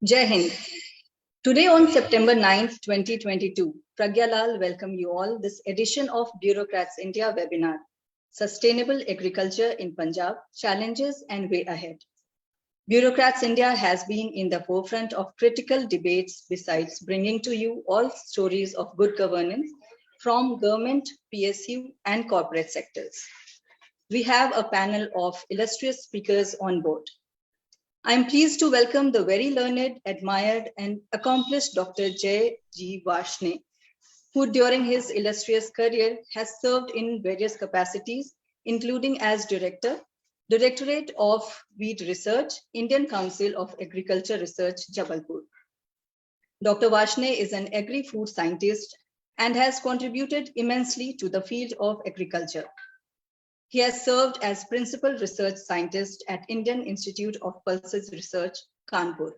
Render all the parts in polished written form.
Jai Hind. Today on September 9th, 2022, Pragya Lal welcome you all this edition of Bureaucrats India Webinar, Sustainable Agriculture in Punjab, Challenges and Way Ahead. Bureaucrats India has been in the forefront of critical debates besides bringing to you all stories of good governance from government, PSU and corporate sectors. We have a panel of illustrious speakers on board. I am pleased to welcome the very learned, admired, and accomplished Dr. J. G. Varshney, who during his illustrious career has served in various capacities, including as Director, Directorate of Wheat Research, Indian Council of Agriculture Research, Jabalpur. Dr. Varshney is an agri-food scientist and has contributed immensely to the field of agriculture. He has served as Principal Research Scientist at Indian Institute of Pulses Research, Kanpur.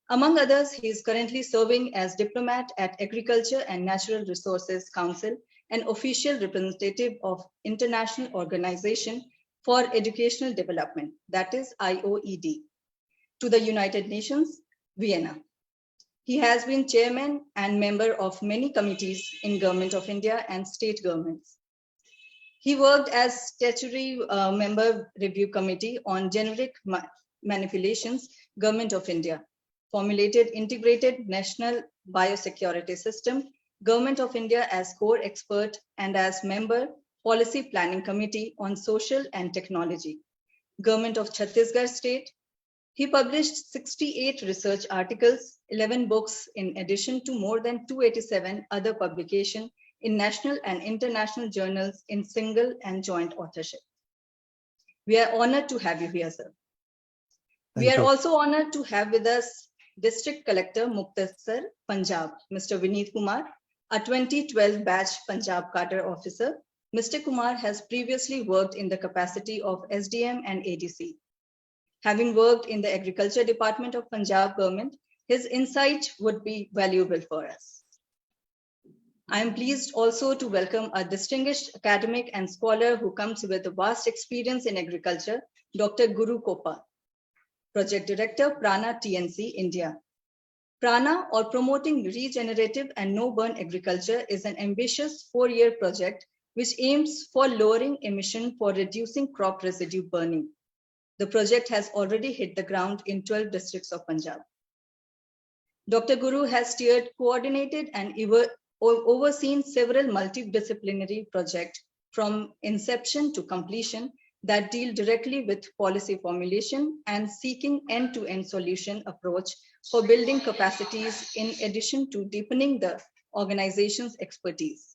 Among others, he is currently serving as Diplomat at Agriculture and Natural Resources Council, an official representative of International Organization for Educational Development, that is IOED, to the United Nations, Vienna. He has been chairman and member of many committees in Government of India and state governments. He worked as statutory member review committee on generic manipulations, Government of India, formulated integrated national biosecurity system, Government of India as core expert and as member policy planning committee on social and technology, Government of Chhattisgarh state. He published 68 research articles, 11 books in addition to more than 287 other publications in national and international journals in single and joint authorship. We are honored to have you here, sir. We are also honored to have with us District Collector Muktasar, Punjab, Mr. Vineet Kumar, a 2012 batch Punjab Cadre officer. Mr. Kumar has previously worked in the capacity of SDM and ADC. Having worked in the Agriculture Department of Punjab government, his insight would be valuable for us. I am pleased also to welcome a distinguished academic and scholar who comes with a vast experience in agriculture, Dr. Guru Koppa, Project Director, PRANA TNC, India. PRANA, or Promoting Regenerative and No-Burn Agriculture, is an ambitious 4-year project which aims for lowering emission for reducing crop residue burning. The project has already hit the ground in 12 districts of Punjab. Dr. Guru has steered, coordinated, and overseen several multidisciplinary projects from inception to completion that deal directly with policy formulation and seeking end-to-end solution approach for building capacities in addition to deepening the organization's expertise.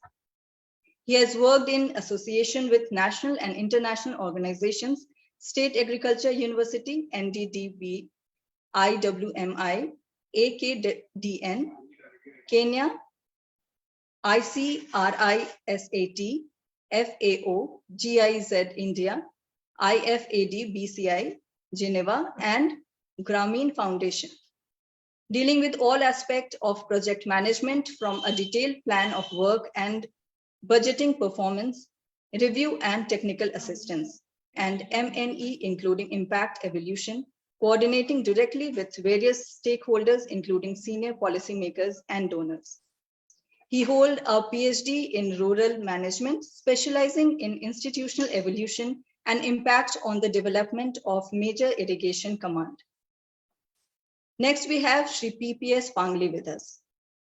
He has worked in association with national and international organizations, State Agriculture University, NDDB, IWMI, AKDN, Kenya, ICRISAT, FAO, GIZ India, IFAD BCI, Geneva, and Grameen Foundation, dealing with all aspects of project management from a detailed plan of work and budgeting performance, review and technical assistance, and MNE including impact evaluation, coordinating directly with various stakeholders including senior policymakers and donors. He holds a PhD in rural management, specializing in institutional evolution and impact on the development of major irrigation command. Next, we have Shri PPS Pangli with us,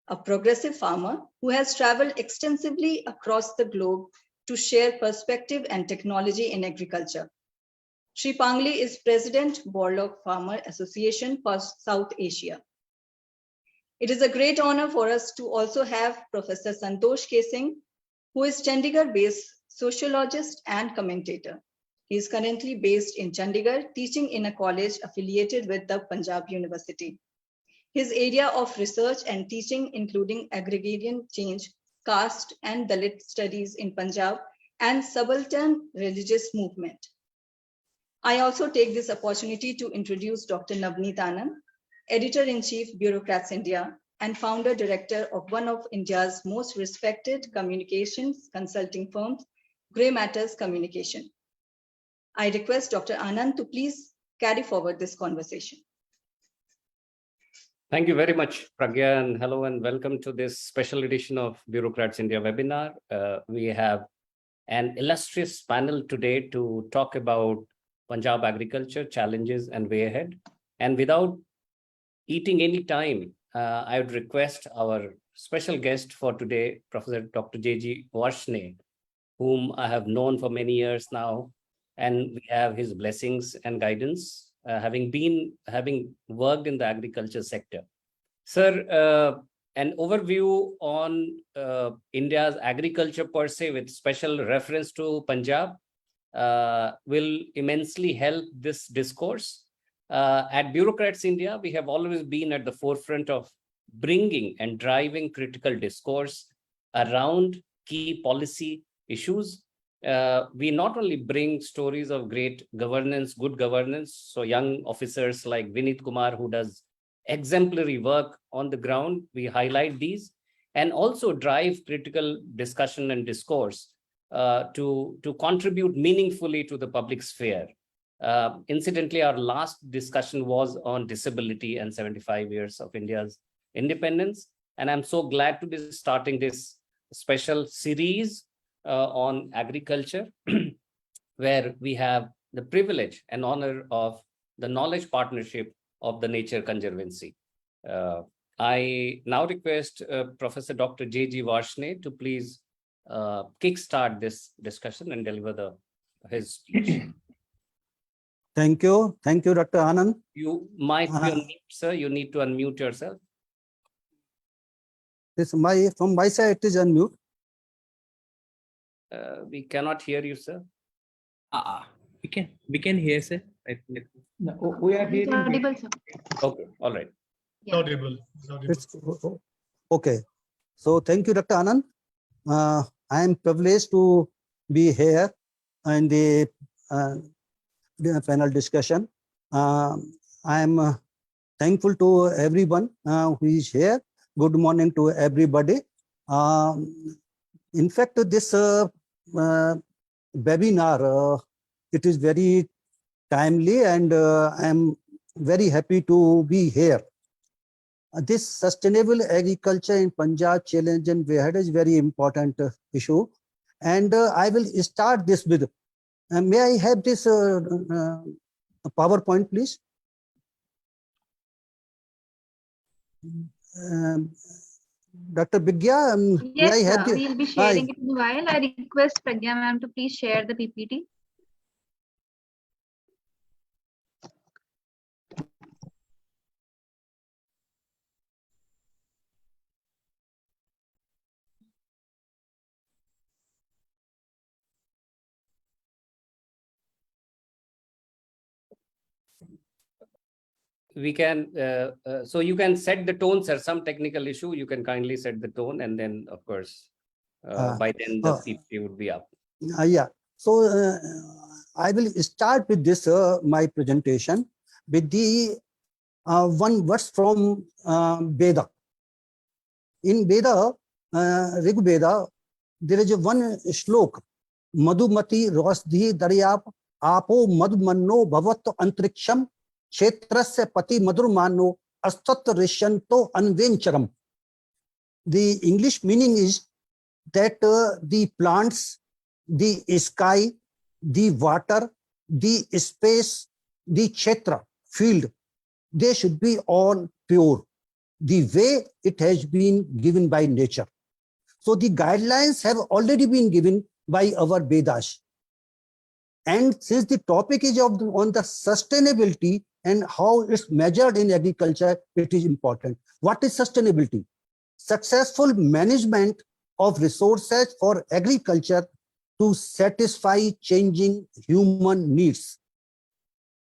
a progressive farmer who has traveled extensively across the globe to share perspective and technology in agriculture. Shri Pangli is President, Borlaug Farmer Association for South Asia. It is a great honor for us to also have Professor Santosh Singh, who is Chandigarh-based sociologist and commentator. He is currently based in Chandigarh, teaching in a college affiliated with the Punjab University. His area of research and teaching including agrarian change, caste and Dalit studies in Punjab, and subaltern religious movement. I also take this opportunity to introduce Dr. Navneet Anand, Editor-in-Chief, Bureaucrats India, and Founder-Director of one of India's most respected communications consulting firms, Grey Matters Communication. I request Dr. Anand to please carry forward this conversation. Thank you very much, Pragya, and hello and welcome to this special edition of Bureaucrats India webinar. We have an illustrious panel today to talk about Punjab agriculture challenges and way ahead. And without eating any time, I would request our special guest for today, Professor Dr. J.G. Varshney, whom I have known for many years now, and we have his blessings and guidance, having worked in the agriculture sector. Sir, an overview on India's agriculture per se, with special reference to Punjab, will immensely help this discourse. At Bureaucrats India, we have always been at the forefront of bringing and driving critical discourse around key policy issues. We not only bring stories of great governance, good governance, so young officers like Vineet Kumar, who does exemplary work on the ground, we highlight these, and also drive critical discussion and discourse to contribute meaningfully to the public sphere. Incidentally, our last discussion was on disability and 75 years of India's independence. And I'm so glad to be starting this special series on agriculture, where we have the privilege and honor of the knowledge partnership of the Nature Conservancy. I now request Professor Dr. J.G. Varshney to please kickstart this discussion and deliver his speech. Thank you, Dr. Anand. You might be on mute, sir. You need to unmute yourself. From my side, it is unmute. We cannot hear you, sir. We can hear, sir. No, we are hearing. Audible, sir. Okay, all right. Yeah. Audible. Okay. So thank you, Dr. Anand. I am privileged to be here in the panel discussion. I am thankful to everyone who is here. Good morning to everybody. In fact, this webinar, it is very timely, and I am very happy to be here. This sustainable agriculture in Punjab challenge and way ahead is very important issue. And I will start this with, may I have this PowerPoint, please? Dr. Bigya, Yes, may I have sir. the, We'll be sharing it in a while. I request Pragya ma'am to please share the PPT. We can, so you can set the tone, sir. Some technical issue, you can kindly set the tone, and then, of course, by then the PPT would be up. Yeah. So I will start with this, my presentation, with the one verse from Veda. In Veda, Rig Veda, there is one shlok, Madhumati Rosdhi Daryap Apo Madhumanno Bhavat Antriksham Kshetrasya Pati Madhurmano Astat Rishanto Anvencharam. The English meaning is that the plants, the sky, the water, the space, the kshetra, field, they should be all pure, the way it has been given by nature. So the guidelines have already been given by our Vedas. And since the topic is on the sustainability and how it's measured in agriculture, it is important. What is sustainability? Successful management of resources for agriculture to satisfy changing human needs.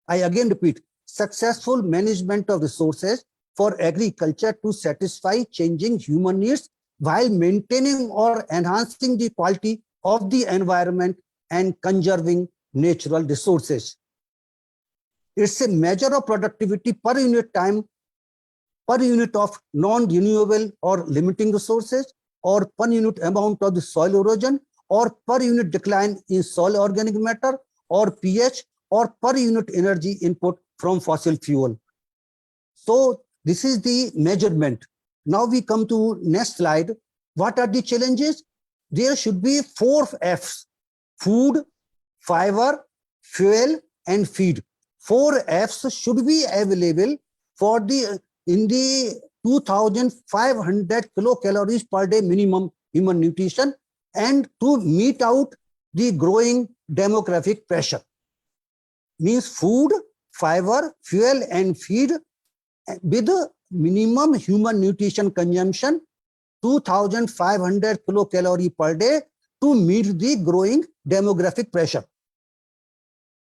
I again repeat, successful management of resources for agriculture to satisfy changing human needs while maintaining or enhancing the quality of the environment and conserving natural resources. It's a measure of productivity per unit time, per unit of non-renewable or limiting resources, or per unit amount of the soil erosion, or per unit decline in soil organic matter, or pH, or per unit energy input from fossil fuel. So This is the measurement. Now we come to next slide. What are the challenges? There should be 4 Fs: food, fiber, fuel, and feed. 4 Fs should be available for the in the 2,500 kilocalories per day minimum human nutrition, and to meet out the growing demographic pressure. Means food, fiber, fuel, and feed with minimum human nutrition consumption 2,500 kilocalorie per day to meet the growing demographic pressure.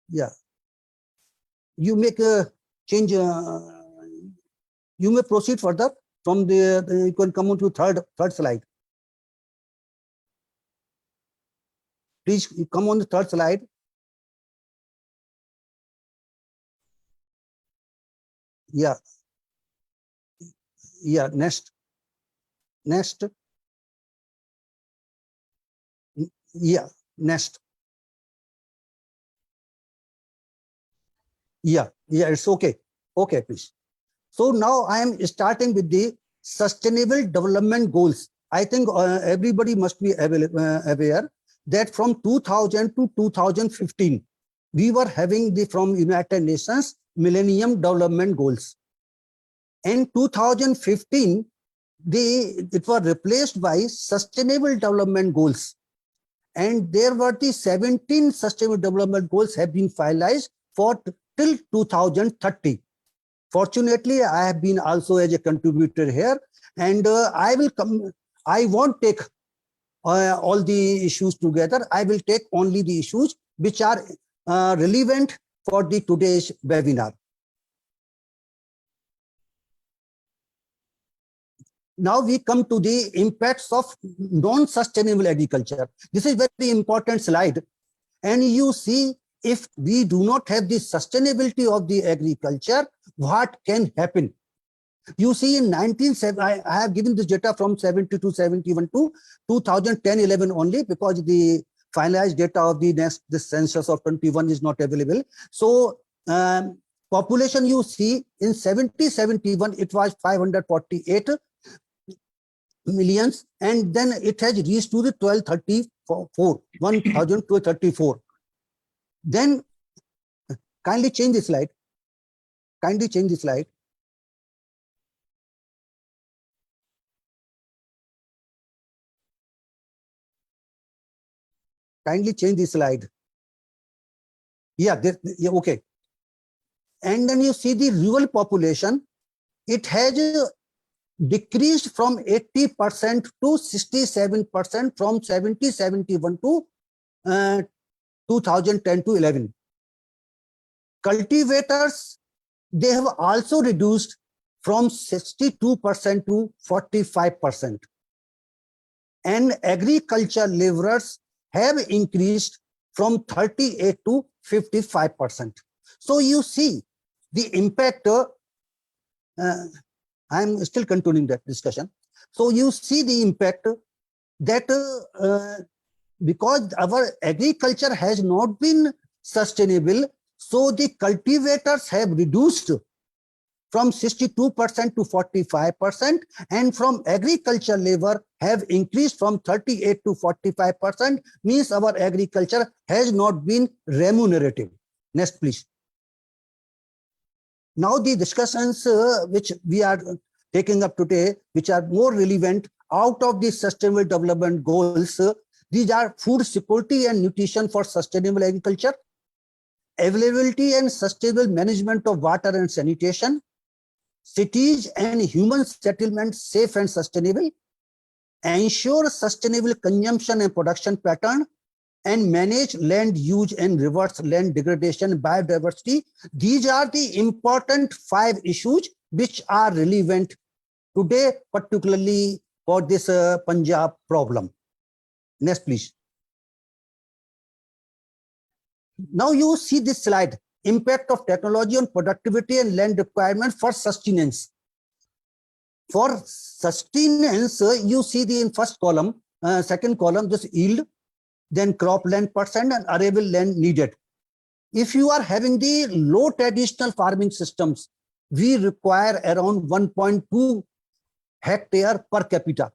Yeah. You make a change. You may proceed further from the. You can come on to third slide. Please come on the third slide. Yeah. Yeah. Next. Yeah. Next. Yeah. It's okay. Okay, please. So now I am starting with the Sustainable Development Goals. I think everybody must be aware that from 2000 to 2015, we were having from United Nations Millennium Development Goals. In 2015, it was replaced by Sustainable Development Goals. And there were the 17 Sustainable Development Goals have been finalized for till 2030. Fortunately, I have been also as a contributor here, and I won't take all the issues together. I will take only the issues which are relevant for the today's webinar. Now we come to the impacts of non-sustainable agriculture. This is very important slide. And you see, if we do not have the sustainability of the agriculture, what can happen? You see, in 1970, I have given this data from 70 to 71 to 2010-11 only, because the finalized data of the census of 21 is not available. So population, you see, in 70-71, it was 548 millions, and then it has reached to the 1,234. Then kindly change the slide. Kindly change the slide. Kindly change the slide. Yeah, okay. And then you see the rural population. It has decreased from 80% to 67% from 70-71 to 2010 to 11. Cultivators, they have also reduced from 62% to 45%. And agriculture laborers have increased from 38 to 55%. So you see the impact. I'm still continuing that discussion. So you see the impact that because our agriculture has not been sustainable, so the cultivators have reduced from 62% to 45%, and from agriculture labor have increased from 38 to 45%, means our agriculture has not been remunerative. Next, please. Now the discussions which we are taking up today, which are more relevant out of the Sustainable Development Goals, these are food security and nutrition for sustainable agriculture, availability and sustainable management of water and sanitation, cities and human settlements safe and sustainable, ensure sustainable consumption and production pattern, and manage land use and reverse land degradation and biodiversity. These are the important 5 issues which are relevant today, particularly for this Punjab problem. Next, please. Now you see this slide, impact of technology on productivity and land requirement for sustenance. For sustenance, you see the in first column, second column, this yield, then cropland percent and arable land needed. If you are having the low traditional farming systems, we require around 1.2 hectare per capita.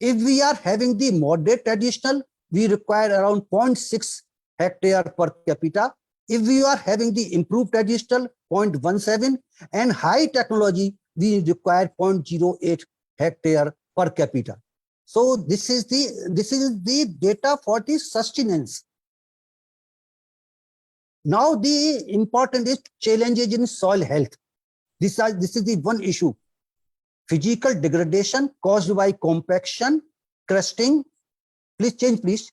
If we are having the moderate traditional, we require around 0.6 hectare per capita. If we are having the improved traditional, 0.17, and high technology, we require 0.08 hectare per capita. So this is the data for the sustenance. Now the important is challenges in soil health. This is the one issue. Physical degradation caused by compaction, crusting. Please change, please.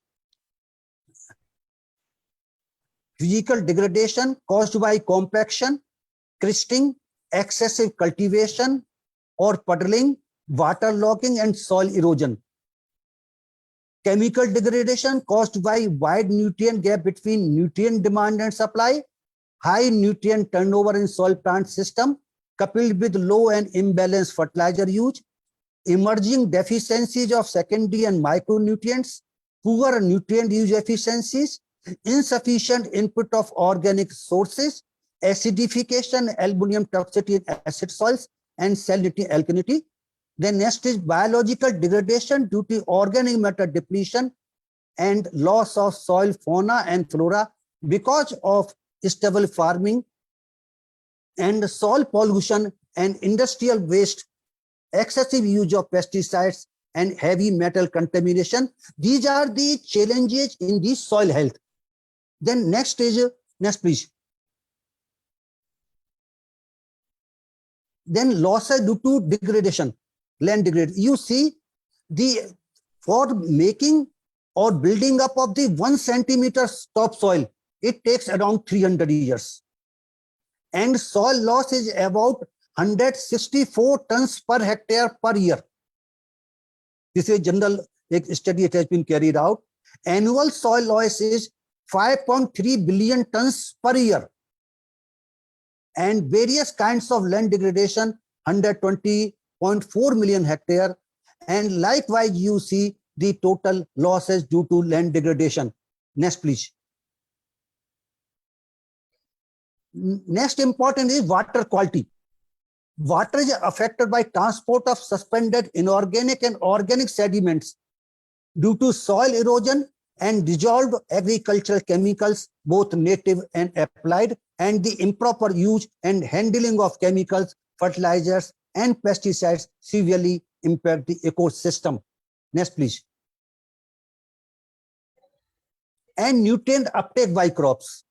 Physical degradation caused by compaction, crusting, excessive cultivation or puddling, waterlogging and soil erosion. Chemical degradation caused by wide nutrient gap between nutrient demand and supply, high nutrient turnover in soil plant system, coupled with low and imbalanced fertilizer use, emerging deficiencies of secondary and micronutrients, poor nutrient use efficiencies, insufficient input of organic sources, acidification, aluminum toxicity in acid soils, and salinity, alkalinity. Then next is biological degradation due to organic matter depletion and loss of soil fauna and flora because of stubble farming and soil pollution and industrial waste, excessive use of pesticides and heavy metal contamination. These are the challenges in the soil health. Then next is, next please. Then losses due to degradation, land degradation. You see, for making or building up of the 1 centimeter topsoil, it takes around 300 years. And soil loss is about 164 tons per hectare per year. This is a general study, it has been carried out. Annual soil loss is 5.3 billion tons per year. And various kinds of land degradation, 120.4 million hectare. And likewise, you see the total losses due to land degradation. Next, please. Next important is water quality. Water is affected by transport of suspended inorganic and organic sediments due to soil erosion and dissolved agricultural chemicals, both native and applied, and the improper use and handling of chemicals, fertilizers, and pesticides severely impact the ecosystem. Next, please. And nutrient uptake by crops.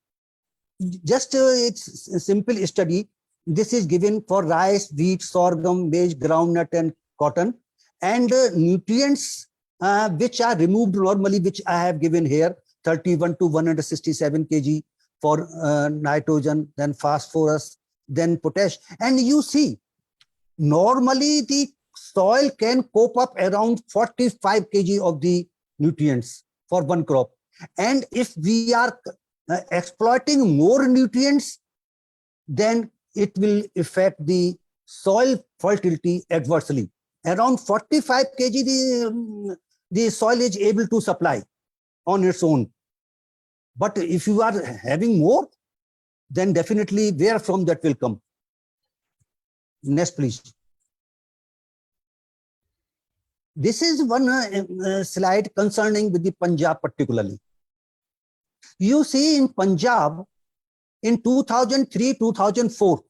Just it's a simple study. This is given for rice, wheat, sorghum, maize, groundnut, and cotton. And nutrients which are removed normally, which I have given here, 31 to 167 kg for nitrogen, then phosphorus, then potash. And you see, normally the soil can cope up around 45 kg of the nutrients for one crop. And if we are exploiting more nutrients, then it will affect the soil fertility adversely. Around 45 kg the soil is able to supply on its own. But if you are having more, then definitely where from that will come. Next, please. This is one slide concerning with the Punjab particularly. You see in Punjab, in 2003-2004,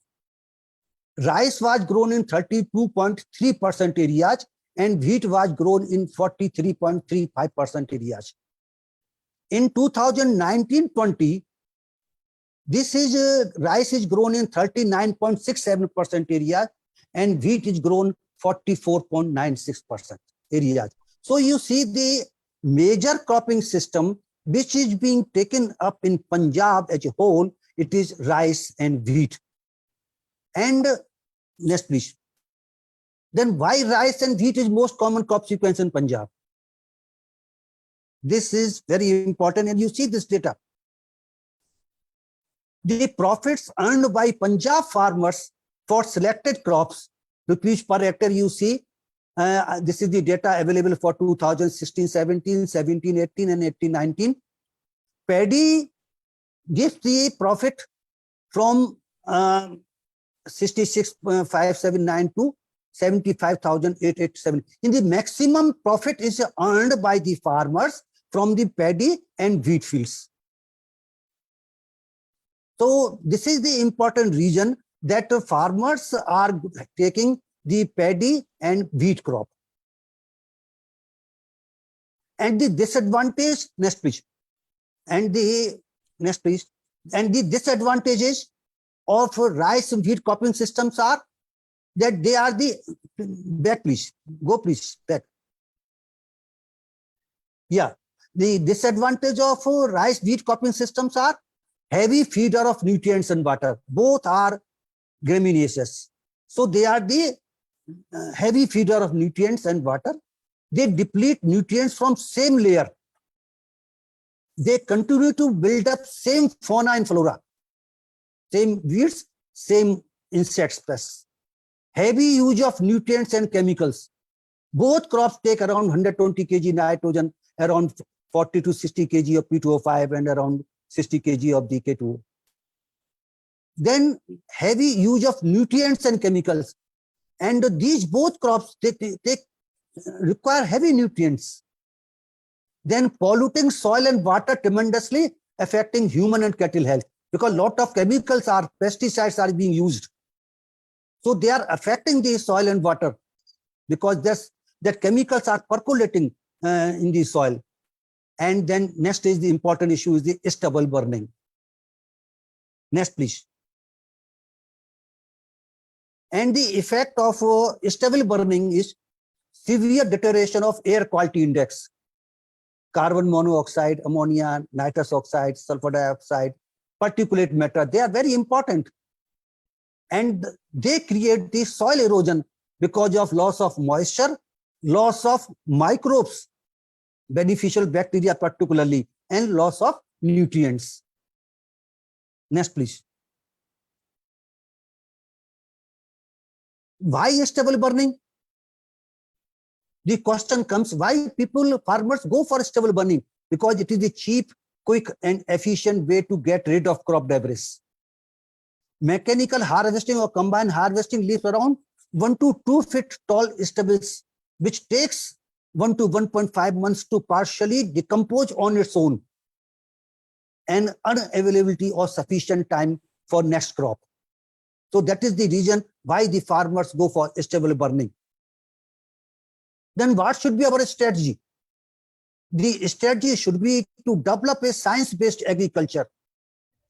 rice was grown in 32.3% areas and wheat was grown in 43.35% areas. In 2019-20, this is rice is grown in 39.67% areas and wheat is grown 44.96% areas. So you see the major cropping system which is being taken up in Punjab as a whole, it is rice and wheat. And next, please. Then why rice and wheat is most common crop sequence in Punjab? This is very important, and you see this data. The profits earned by Punjab farmers for selected crops, rupees per hectare, you see, this is the data available for 2016-17, 17-18, and 18-19. Paddy gives the profit from 66,579 to 75,887. In the maximum profit is earned by the farmers from the paddy and wheat fields. So this is the important reason that farmers are taking the paddy and wheat crop. And the disadvantage, next please. And the next please. And the disadvantages of rice and wheat cropping systems are that they are the back please. Go please back. Yeah. The disadvantage of rice wheat cropping systems are heavy feeder of nutrients and water. Both are gramineaceous. So they are the heavy feeder of nutrients and water. They deplete nutrients from same layer. They continue to build up same fauna and flora. Same weeds, same insects pests. Heavy use of nutrients and chemicals. Both crops take around 120 kg nitrogen, around 40 to 60 kg of P2O5 and around 60 kg of DK2. Then heavy use of nutrients and chemicals. And these both crops, they require heavy nutrients. Then polluting soil and water tremendously, affecting human and cattle health. Because a lot of chemicals are, pesticides are being used. So they are affecting the soil and water because that chemicals are percolating in the soil. And then next is the important issue is the stubble burning. Next, please. And the effect of stubble burning is severe deterioration of air quality index. Carbon monoxide, ammonia, nitrous oxide, sulfur dioxide, particulate matter, they are very important. And they create the soil erosion because of loss of moisture, loss of microbes, beneficial bacteria particularly, and loss of nutrients. Next, please. Why stubble burning? The question comes, why farmers go for stubble burning? Because it is a cheap, quick, and efficient way to get rid of crop debris. Mechanical harvesting or combined harvesting leaves around 1 to 2 feet tall stubbles, which takes 1 to 1.5 months to partially decompose on its own, and unavailability of sufficient time for next crop. So that is the reason why the farmers go for stubble burning. Then what should be our strategy? The strategy should be to develop a science-based agriculture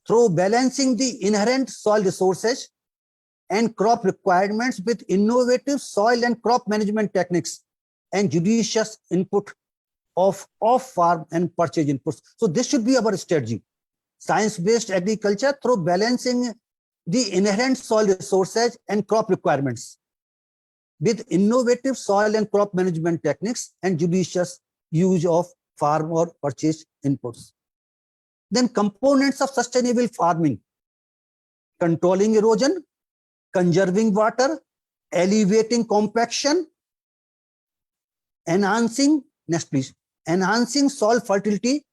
through balancing the inherent soil resources and crop requirements with innovative soil and crop management techniques and judicious input of off-farm and purchase inputs. So this should be our strategy. Science-based agriculture through balancing the inherent soil resources and crop requirements with innovative soil and crop management techniques and judicious use of farm or purchase inputs. Then components of sustainable farming: controlling erosion, conserving water, alleviating compaction, enhancing, next please, enhancing soil fertility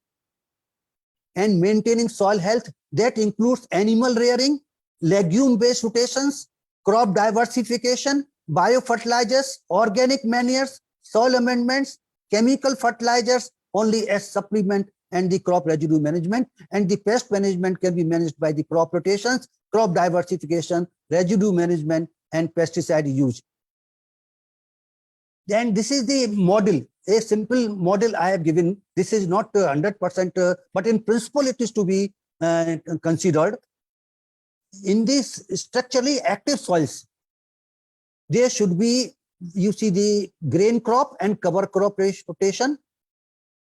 and maintaining soil health. That includes animal rearing, legume-based rotations, crop diversification, biofertilizers, organic manures, soil amendments, chemical fertilizers only as supplement, and the crop residue management. And the pest management can be managed by the crop rotations, crop diversification, residue management, and pesticide use. Then this is the model, a simple model I have given. This is not 100%, but in principle it is to be considered. In these structurally active soils, there should be, you see, the grain crop and cover crop rotation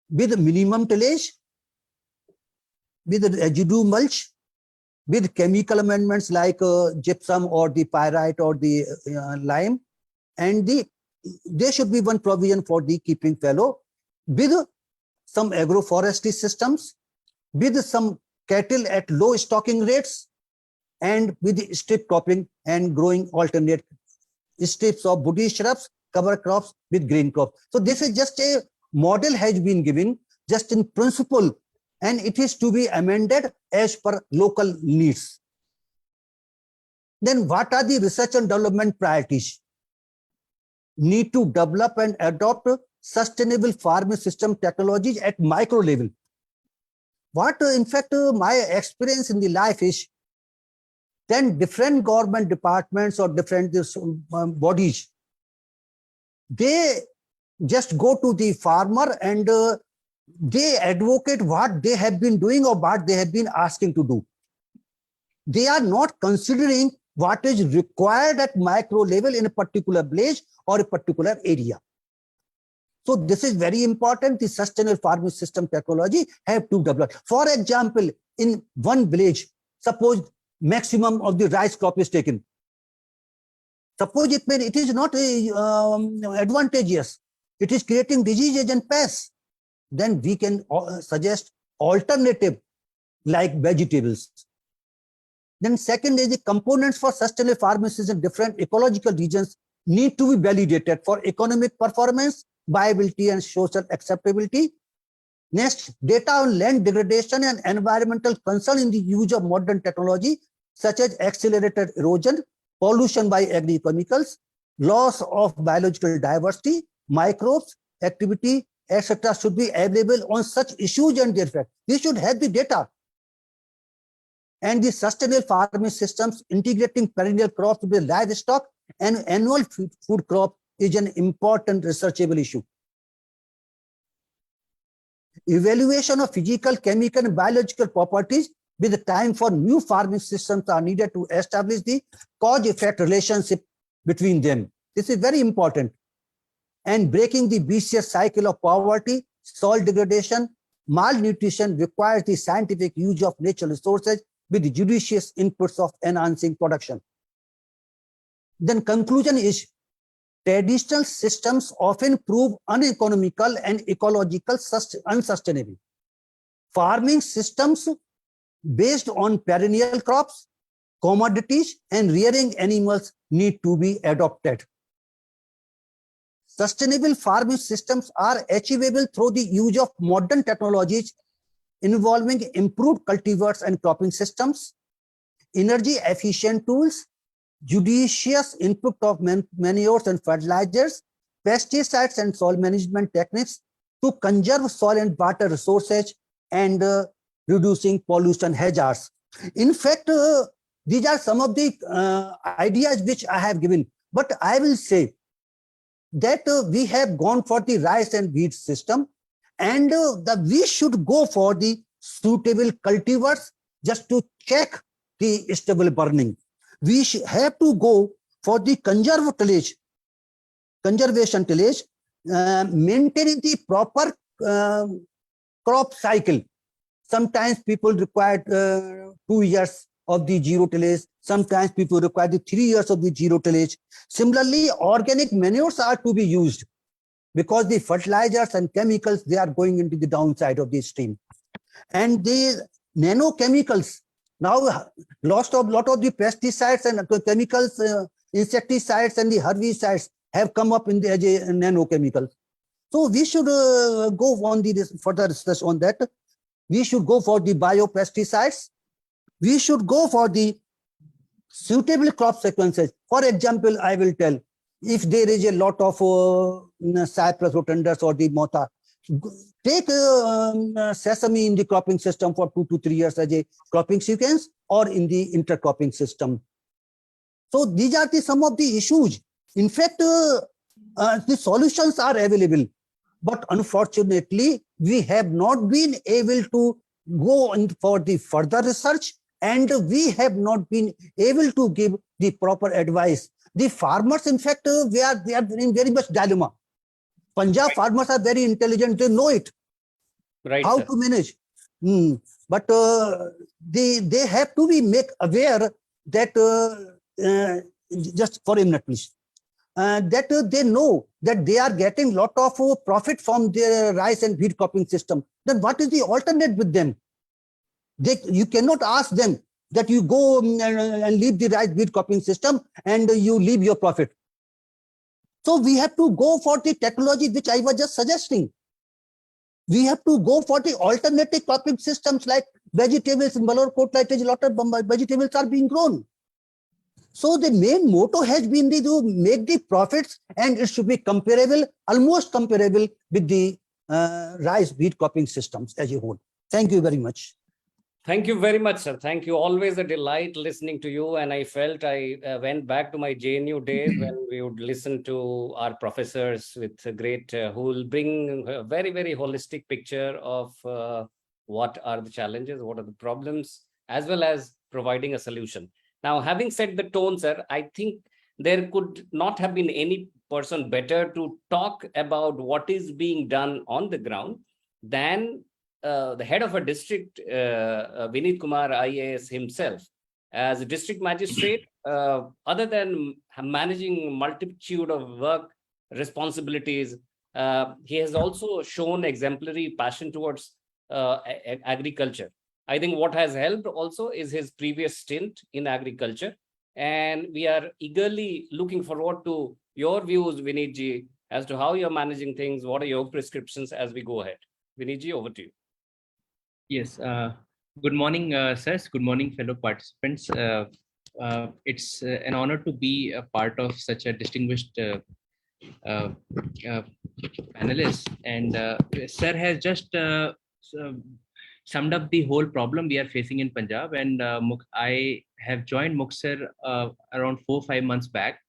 with minimum tillage, with residue mulch, with chemical amendments like gypsum or the pyrite or the lime, and there should be one provision for the keeping fallow, with some agroforestry systems, with some cattle at low stocking rates, and with strip cropping and growing alternate strips of woody shrubs, cover crops with grain crops. So this is just a model has been given just in principle, and it is to be amended as per local needs. Then what are the research and development priorities? Need to develop and adopt sustainable farming system technologies at micro level. What, in fact, my experience in the life is, then different government departments or different bodies, they just go to the farmer and they advocate what they have been doing or what they have been asking to do. They are not considering what is required at micro level in a particular village or a particular area. So this is very important. The sustainable farming system technology have to develop. For example, in one village, suppose maximum of the rice crop is taken. Suppose it is not advantageous. It is creating diseases and pests. Then we can suggest alternative like vegetables. Then second is the components for sustainable farming system in different ecological regions need to be validated for economic performance, viability, and social acceptability. Next, data on land degradation and environmental concern in the use of modern technology, such as accelerated erosion, pollution by agrochemicals, loss of biological diversity, microbes, activity, etc. should be available on such issues and their effect. We should have the data. And the sustainable farming systems integrating perennial crops with livestock and annual food crop is an important researchable issue. Evaluation of physical, chemical, and biological properties with the time for new farming systems are needed to establish the cause-effect relationship between them. This is very important. And breaking the vicious cycle of poverty, soil degradation, malnutrition requires the scientific use of natural resources with the judicious inputs of enhancing production. Then conclusion is, traditional systems often prove uneconomical and ecological unsustainable. Farming systems based on perennial crops, commodities, and rearing animals need to be adopted. Sustainable farming systems are achievable through the use of modern technologies involving improved cultivars and cropping systems, energy efficient tools, judicious input of manures and fertilizers, pesticides and soil management techniques to conserve soil and water resources and reducing pollution hazards. In fact, these are some of the ideas which I have given, but I will say that we have gone for the rice and wheat system, and we should go for the suitable cultivars just to check the stubble burning. We have to go for the conservation tillage, maintaining the proper crop cycle. Sometimes people require 2 years of the zero tillage. Sometimes people require the 3 years of the zero tillage. Similarly, organic manures are to be used because the fertilizers and chemicals, they are going into the downside of the stream. And the nanochemicals, now lot of the pesticides and chemicals, insecticides and the herbicides have come up in the nanochemicals. So we should go on the further research on that. We should go for the biopesticides. We should go for the suitable crop sequences. For example, I will tell, if there is a lot of Cyprus rotundus or the mota, take sesame in the cropping system for 2 to 3 years as a cropping sequence or in the intercropping system. So these are some of the issues. In fact, the solutions are available, but unfortunately, we have not been able to go in for the further research, and we have not been able to give the proper advice. The farmers, in fact, they are in very much dilemma. Punjab farmers are very intelligent, they know it, how to manage. But they have to be made aware that, just for a minute, please, that they know that they are getting lot of profit from their rice and wheat cropping system. Then what is the alternate with them? You cannot ask them that you go and leave the rice wheat cropping system and you leave your profit. So we have to go for the technology which I was just suggesting. We have to go for the alternative cropping systems like vegetables in Balor Kotla. A lot of vegetables are being grown. So the main motto has been to make the profits, and it should be comparable, almost comparable with the rice wheat cropping systems as a whole. Thank you very much. Thank you very much, sir. Thank you. Always a delight listening to you. And I felt I went back to my JNU days when we would listen to our professors with a great, who will bring a very, very holistic picture of what are the challenges, what are the problems, as well as providing a solution. Now, having set the tone, sir, I think there could not have been any person better to talk about what is being done on the ground than the head of a district, Vineet Kumar IAS himself. As a district magistrate, other than managing multitude of work responsibilities, he has also shown exemplary passion towards agriculture. I think what has helped also is his previous stint in agriculture. And we are eagerly looking forward to your views, Vineetji, as to how you're managing things. What are your prescriptions as we go ahead? Vineetji, over to you. Yes. Good morning, sirs. Good morning, fellow participants. It's an honor to be a part of such a distinguished panelist. And sir has just summed up the whole problem we are facing in Punjab. And I have joined Muktasar around 4 or 5 months back.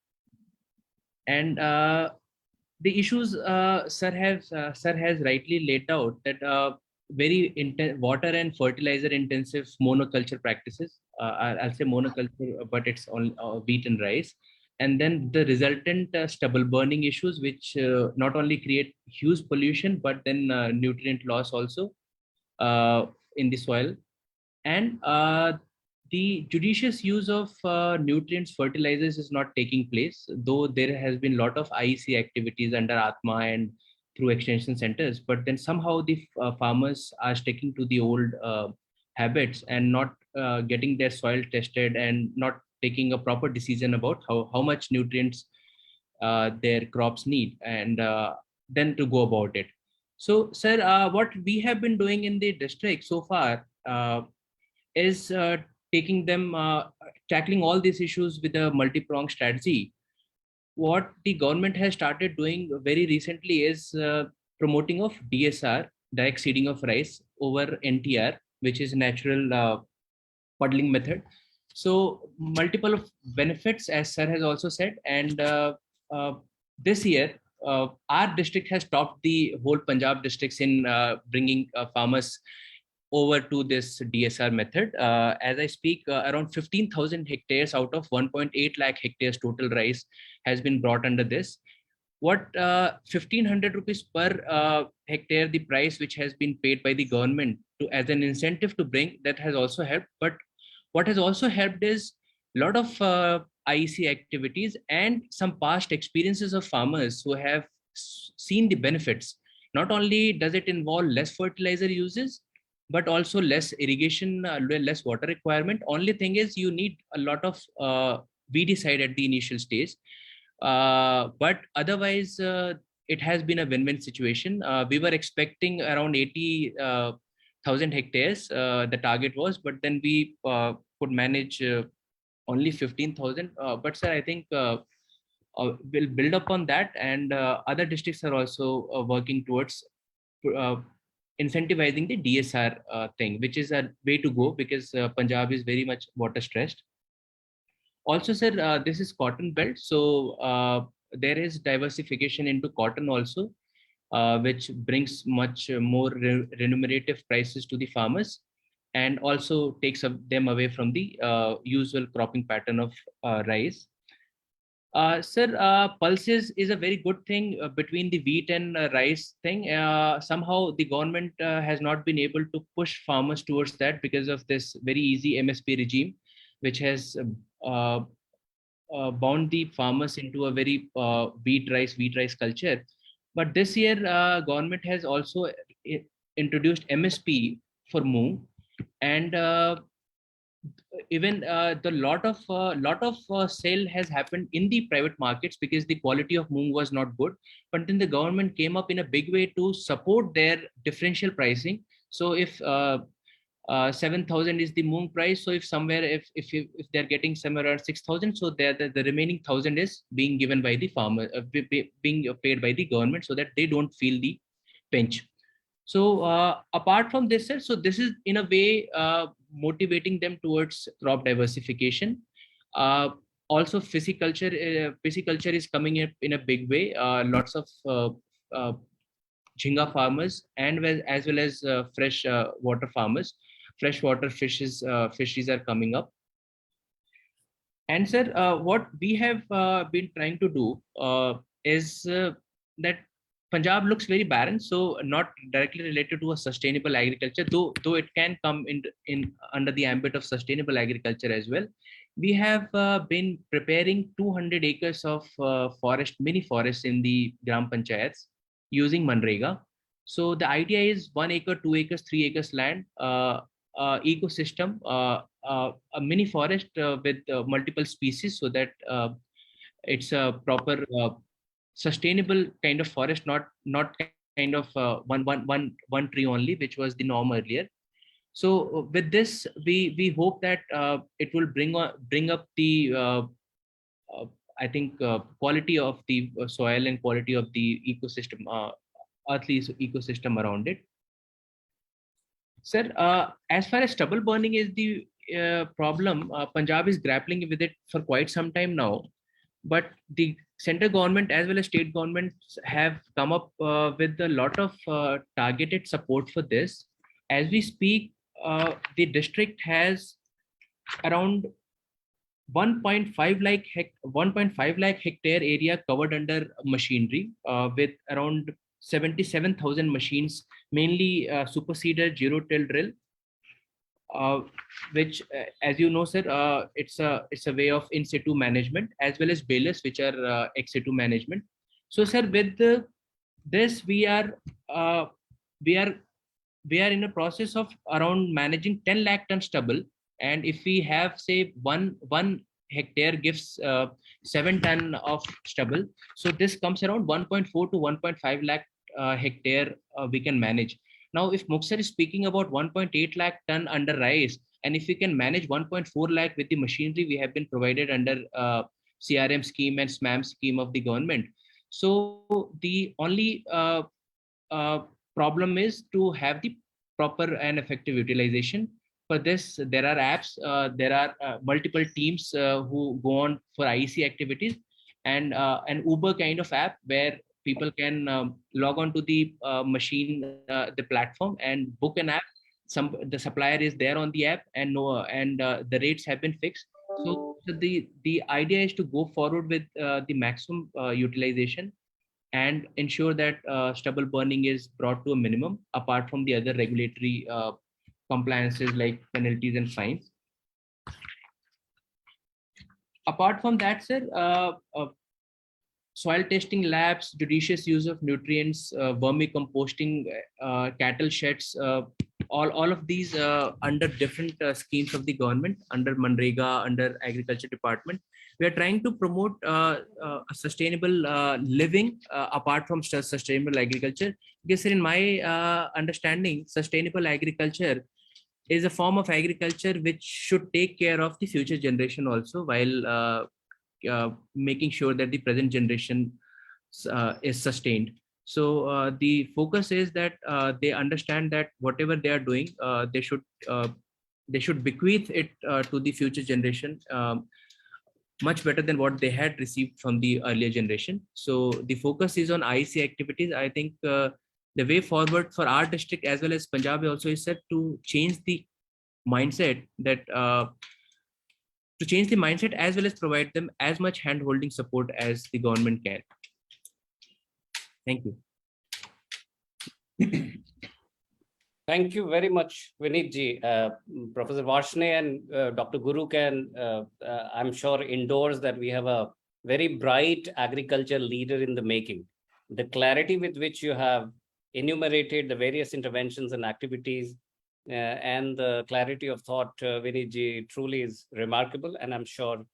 And the issues sir has rightly laid out that very water and fertilizer intensive monoculture practices. I'll say monoculture, but it's on wheat and rice. And then the resultant stubble burning issues, which not only create huge pollution, but then nutrient loss also in the soil. And the judicious use of nutrients, fertilizers is not taking place, though there has been a lot of IEC activities under Atma and through extension centers. But then somehow the farmers are sticking to the old habits and not getting their soil tested and not taking a proper decision about how much nutrients their crops need, and then to go about it. So, sir, what we have been doing in the district so far is tackling all these issues with a multi-pronged strategy. What the government has started doing very recently is promoting of DSR, direct seeding of rice, over NTR, which is natural puddling method. So multiple of benefits, as sir has also said. And this year, our district has topped the whole Punjab districts in bringing farmers over to this DSR method. As I speak, around 15,000 hectares out of 1.8 lakh hectares total rice has been brought under this. What 1,500 rupees per hectare, the price which has been paid by the government to as an incentive to bring, that has also helped. But what has also helped is a lot of IEC activities and some past experiences of farmers who have seen the benefits. Not only does it involve less fertilizer uses, but also less irrigation, less water requirement. Only thing is you need a lot of weedicide at the initial stage. But otherwise, it has been a win-win situation. We were expecting around 80,000 hectares, the target was, but then we could manage only 15,000. But sir, I think we'll build upon that, and other districts are also working towards incentivizing the DSR thing, which is a way to go, because Punjab is very much water stressed. Also, sir, this is cotton belt, so there is diversification into cotton also, which brings much more remunerative prices to the farmers, and also takes them away from the usual cropping pattern of rice. Sir, pulses is a very good thing between the wheat and rice thing. Somehow the government has not been able to push farmers towards that because of this very easy MSP regime, which has bound the farmers into a very wheat rice culture. But this year, government has also introduced MSP for moong, and even the lot of sale has happened in the private markets because the quality of moong was not good. But then the government came up in a big way to support their differential pricing. So if 7,000 is the moong price. So if somewhere, if they're getting somewhere around 6,000, so the remaining 1,000 is being given by the farmer, being paid by the government, so that they don't feel the pinch. So apart from this, sir, so this is in a way motivating them towards crop diversification. Also, pisciculture is coming up in a big way. Lots of jhinga farmers and as well as fresh water farmers, freshwater fishes fisheries are coming up. And sir, what we have been trying to do is that Punjab looks very barren, so not directly related to a sustainable agriculture, though it can come in under the ambit of sustainable agriculture as well. We have been preparing 200 acres of mini forests in the Gram Panchayats using Manrega. So the idea is 1 acre, 2 acres, 3 acres land, ecosystem, a mini forest with multiple species, so that it's a proper sustainable kind of forest, not kind of one tree only, which was the norm earlier. So with this, we hope that it will bring up the I think quality of the soil and quality of the ecosystem, earthly ecosystem around it. Sir, as far as stubble burning is the problem, Punjab is grappling with it for quite some time now. But the central government as well as state governments have come up with a lot of targeted support for this. As we speak, the district has around 1.5 lakh hectare area covered under machinery, with around 77,000 machines, mainly super seeder, zero till drill, which, as you know, sir, it's a way of in situ management, as well as balers, which are ex situ management. So, sir, with this, we are in a process of around managing 10 lakh ton stubble, and if we have, say, one hectare gives 7 ton of stubble, so this comes around 1.4 to 1.5 lakh hectare we can manage. Now, if Muktasar is speaking about 1.8 lakh ton under rice, and if we can manage 1.4 lakh with the machinery we have been provided under CRM scheme and SMAM scheme of the government, so the only problem is to have the proper and effective utilization. For this, there are apps, there are multiple teams who go on for IEC activities, and an Uber kind of app where people can log on to the machine, the platform, and book an app. The supplier is there on the app, and the rates have been fixed. So the idea is to go forward with the maximum utilization and ensure that stubble burning is brought to a minimum, apart from the other regulatory compliances like penalties and fines. Apart from that, sir, soil testing labs, judicious use of nutrients, vermicomposting, cattle sheds, all of these under different schemes of the government, under Manrega, under Agriculture Department. We are trying to promote a sustainable living apart from sustainable agriculture. Because in my understanding, sustainable agriculture is a form of agriculture which should take care of the future generation also, while making sure that the present generation is sustained. So the focus is that they understand that whatever they are doing, they should bequeath it to the future generation much better than what they had received from the earlier generation. So the focus is on IEC activities. I think the way forward for our district as well as Punjab also is set to change the mindset, as well as provide them as much hand-holding support as the government can. Thank you. Thank you very much, Vineet ji. Professor Varshney and Dr. Guru can, I'm sure, endorse that we have a very bright agriculture leader in the making. The clarity with which you have enumerated the various interventions and activities and the clarity of thought, Vineet ji, truly is remarkable. And I'm sure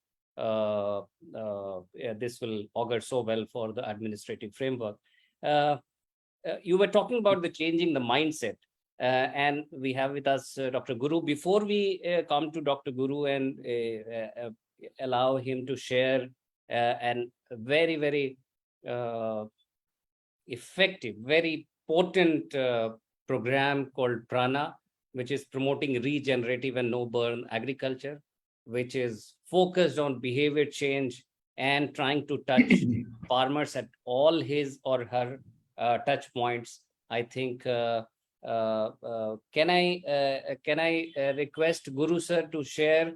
this will augur so well for the administrative framework. You were talking about the changing the mindset. And we have with us Dr. Guru. Before we come to Dr. Guru and allow him to share an very, very effective, very potent program called PRANA, which is promoting regenerative and no-burn agriculture, which is focused on behavior change and trying to touch farmers at all his or her touch points. I think can I request Guru sir to share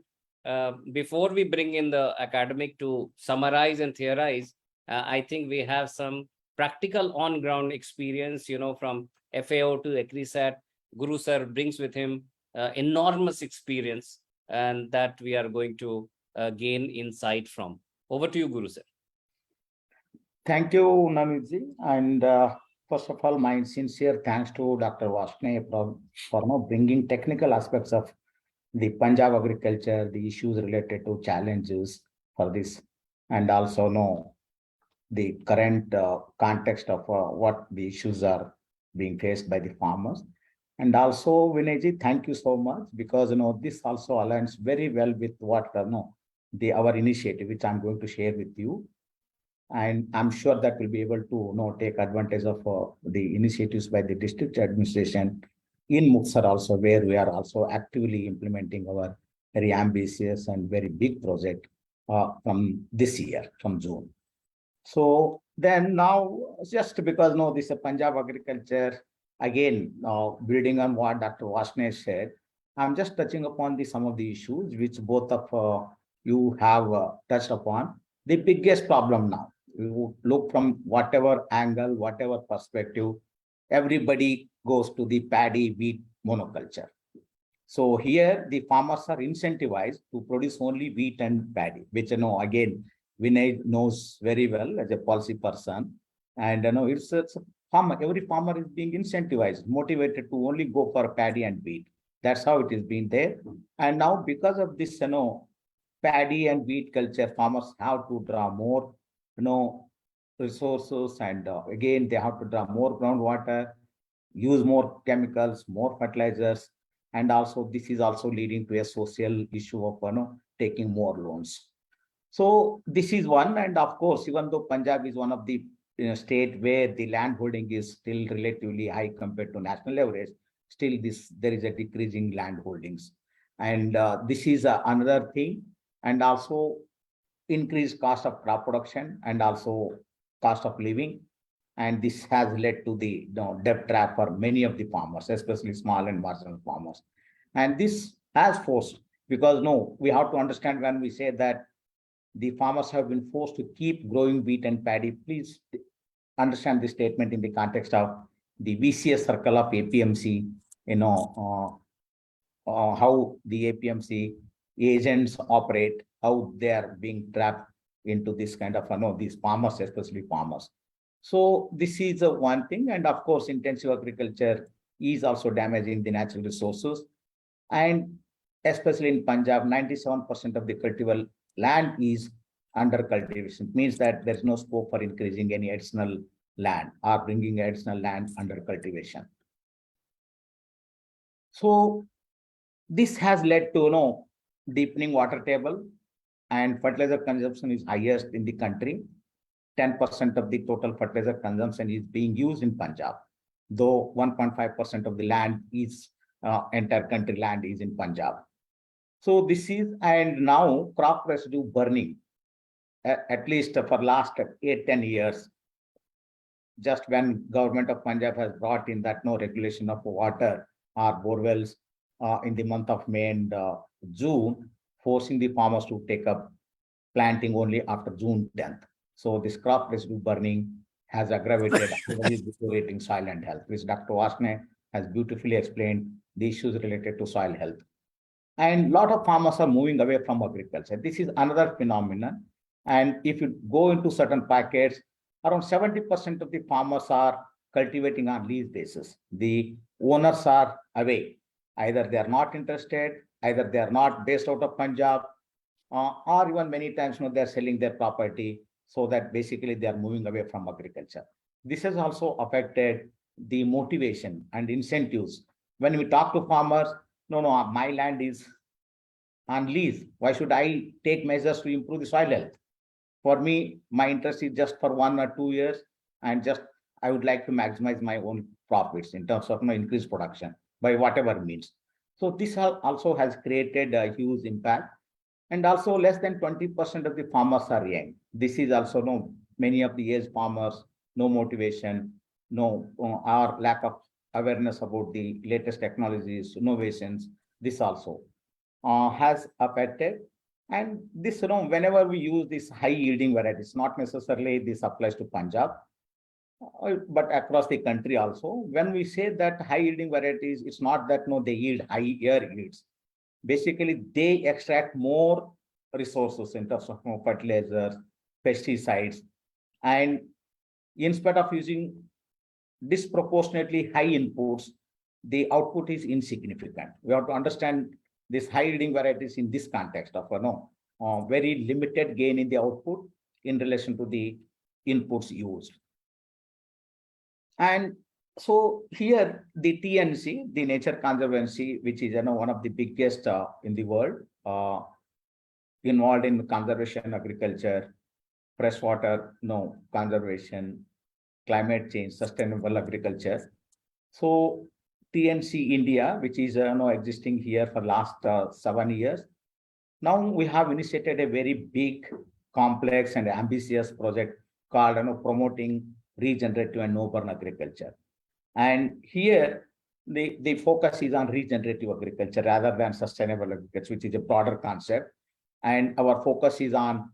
before we bring in the academic to summarize and theorize? I think we have some practical on-ground experience, from FAO to ECRISAT. Guru sir brings with him enormous experience, and that we are going to gain insight from. Over to you, Guru sir. Thank you, Navneet. And first of all, my sincere thanks to Dr. Varshney for bringing technical aspects of the Punjab agriculture, the issues related to challenges for this, and also the current context of what the issues are being faced by the farmers. And also, Vineet, thank you so much, because this also aligns very well with what our initiative, which I'm going to share with you. And I'm sure that we'll be able to take advantage of the initiatives by the district administration in Muktasar also, where we are also actively implementing our very ambitious and very big project from this year, from June. So then now, just because this is Punjab agriculture, again, building on what Dr. Varshney said, I'm just touching upon some of the issues which both of you have touched upon. The biggest problem now, you look from whatever angle, whatever perspective, everybody goes to the paddy wheat monoculture. So here the farmers are incentivized to produce only wheat and paddy, which again, Vineet knows very well as a policy person. And it's a farmer, every farmer is being incentivized, motivated to only go for paddy and wheat. That's how it has been there. And now because of this, paddy and wheat culture, farmers have to draw more, resources, and again, they have to draw more groundwater, use more chemicals, more fertilizers. And also this is also leading to a social issue of taking more loans. So this is one. And of course, even though Punjab is one of the state where the land holding is still relatively high compared to national average, still there is a decreasing land holdings. And this is another thing. And also increased cost of crop production and also cost of living. And this has led to the debt trap for many of the farmers, especially small and marginal farmers. And this has forced, because we have to understand when we say that the farmers have been forced to keep growing wheat and paddy, please understand this statement in the context of the VCS circle of APMC, how the APMC agents operate, how they are being trapped into this kind of, these farmers, especially farmers. So this is one thing. And of course, intensive agriculture is also damaging the natural resources. And especially in Punjab, 97% of the cultivable land is under cultivation. It means that there's no scope for increasing any additional land or bringing additional land under cultivation. So this has led to deepening water table, and fertilizer consumption is highest in the country. 10% of the total fertilizer consumption is being used in Punjab, though 1.5% of the land is entire country land is in Punjab. So this is, and now crop residue burning, at least for last 8-10 years, just when government of Punjab has brought in that no regulation of water or borewells in the month of May and June, forcing the farmers to take up planting only after June 10th. So this crop residue burning has aggravated deteriorating soil and health, which Dr. Varshney has beautifully explained the issues related to soil health. And a lot of farmers are moving away from agriculture. This is another phenomenon. And if you go into certain packets, around 70% of the farmers are cultivating on lease basis. The owners are away. Either they are not interested, either they are not based out of Punjab, or even many times they are selling their property, so that basically they are moving away from agriculture. This has also affected the motivation and incentives when we talk to farmers, no, my land is on lease. Why should I take measures to improve the soil health? For me, my interest is just for 1 or 2 years, and just I would like to maximize my own profits in terms of my increased production by whatever means. So this also has created a huge impact. And also less than 20% of the farmers are young. This is also no many of the aged farmers, no motivation, no or lack of awareness about the latest technologies, innovations. This also has affected. And this, whenever we use this high yielding varieties, not necessarily this applies to Punjab, but across the country also. When we say that high yielding varieties, it's not that they yield higher yields. Basically, they extract more resources in terms of fertilizers, pesticides, and instead of using disproportionately high inputs, the output is insignificant. We have to understand this high yielding varieties in this context of very limited gain in the output in relation to the inputs used. And so here the TNC, the Nature Conservancy, which is one of the biggest in the world, involved in conservation, agriculture, freshwater conservation, climate change, sustainable agriculture. So TNC India, which is existing here for last 7 years. Now we have initiated a very big, complex and ambitious project called promoting regenerative and no-burn agriculture. And here the focus is on regenerative agriculture rather than sustainable agriculture, which is a broader concept. And our focus is on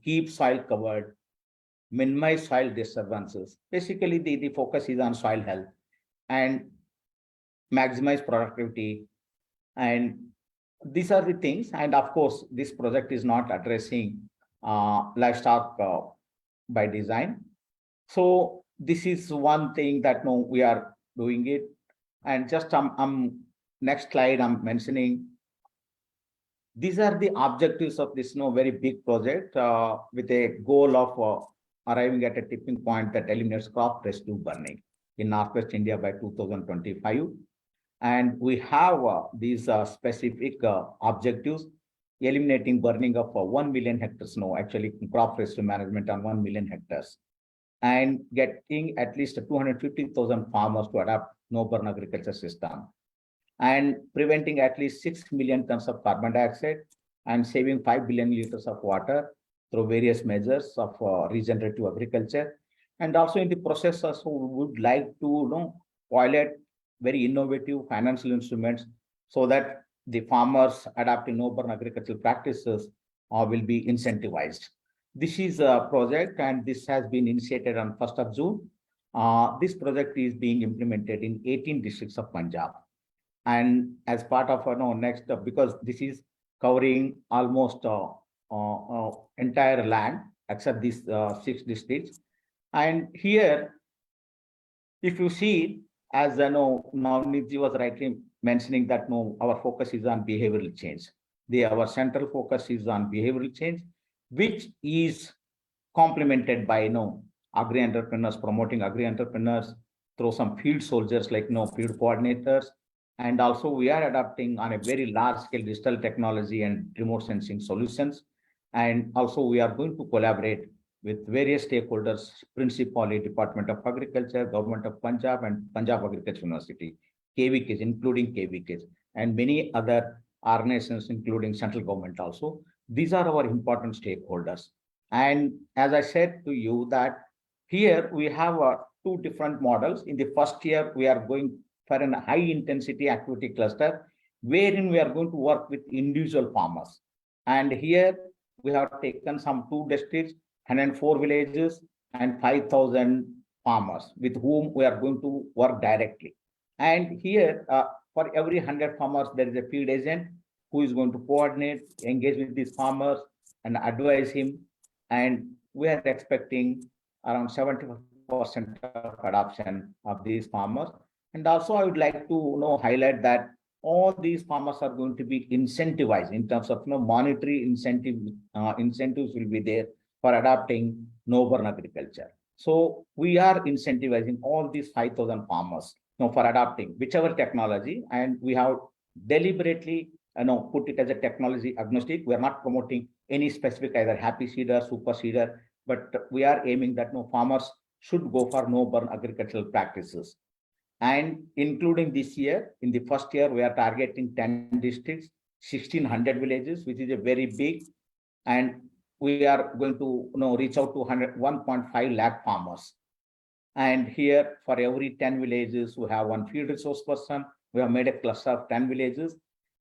keep soil covered, minimize soil disturbances. Basically, the focus is on soil health and maximize productivity. And these are the things. And of course, this project is not addressing livestock by design. So this is one thing that we are doing it. And just next slide, I'm mentioning these are the objectives of this very big project with a goal of arriving at a tipping point that eliminates crop residue burning in Northwest India by 2025. And we have these specific objectives, eliminating burning of 1 million hectares, actually crop residue management on 1 million hectares, and getting at least 250,000 farmers to adopt no-burn agriculture system, and preventing at least 6 million tons of carbon dioxide and saving 5 billion liters of water through various measures of regenerative agriculture. And also in the process, also we would like to pilot very innovative financial instruments so that the farmers adapting no-burn agricultural practices will be incentivized. This is a project, and this has been initiated on 1st of June. This project is being implemented in 18 districts of Punjab. And as part of next, because this is covering almost entire land except these 6 districts. And here, if you see, as Navneet was rightly mentioning that our focus is on behavioral change. Our central focus is on behavioral change, which is complemented by agri-entrepreneurs, promoting agri-entrepreneurs through some field soldiers like field coordinators. And also we are adapting on a very large scale digital technology and remote sensing solutions. And also we are going to collaborate with various stakeholders, principally Department of Agriculture, Government of Punjab, and Punjab Agriculture University, KVKs, including KVKs, and many other organizations, including central government also. These are our important stakeholders. And as I said to you that here we have 2 different models. In the first year, we are going for a high intensity activity cluster, wherein we are going to work with individual farmers. And here we have taken some 2 districts, 104 villages, and 5,000 farmers with whom we are going to work directly. And here, for every 100 farmers, there is a field agent who is going to coordinate, engage with these farmers, and advise him. And we are expecting around 70% of adoption of these farmers. And also, I would like to highlight that all these farmers are going to be incentivized in terms of monetary incentives will be there for adopting no-burn agriculture. So we are incentivizing all these 5,000 farmers for adopting whichever technology, and we have deliberately put it as a technology agnostic. We are not promoting any specific either happy seeder, super seeder, but we are aiming that farmers should go for no burn agricultural practices. And including this year, in the first year, we are targeting 10 districts, 1,600 villages, which is a very big, and we are going to reach out to 1.5 lakh farmers. And here, for every 10 villages, we have one field resource person. We have made a cluster of 10 villages,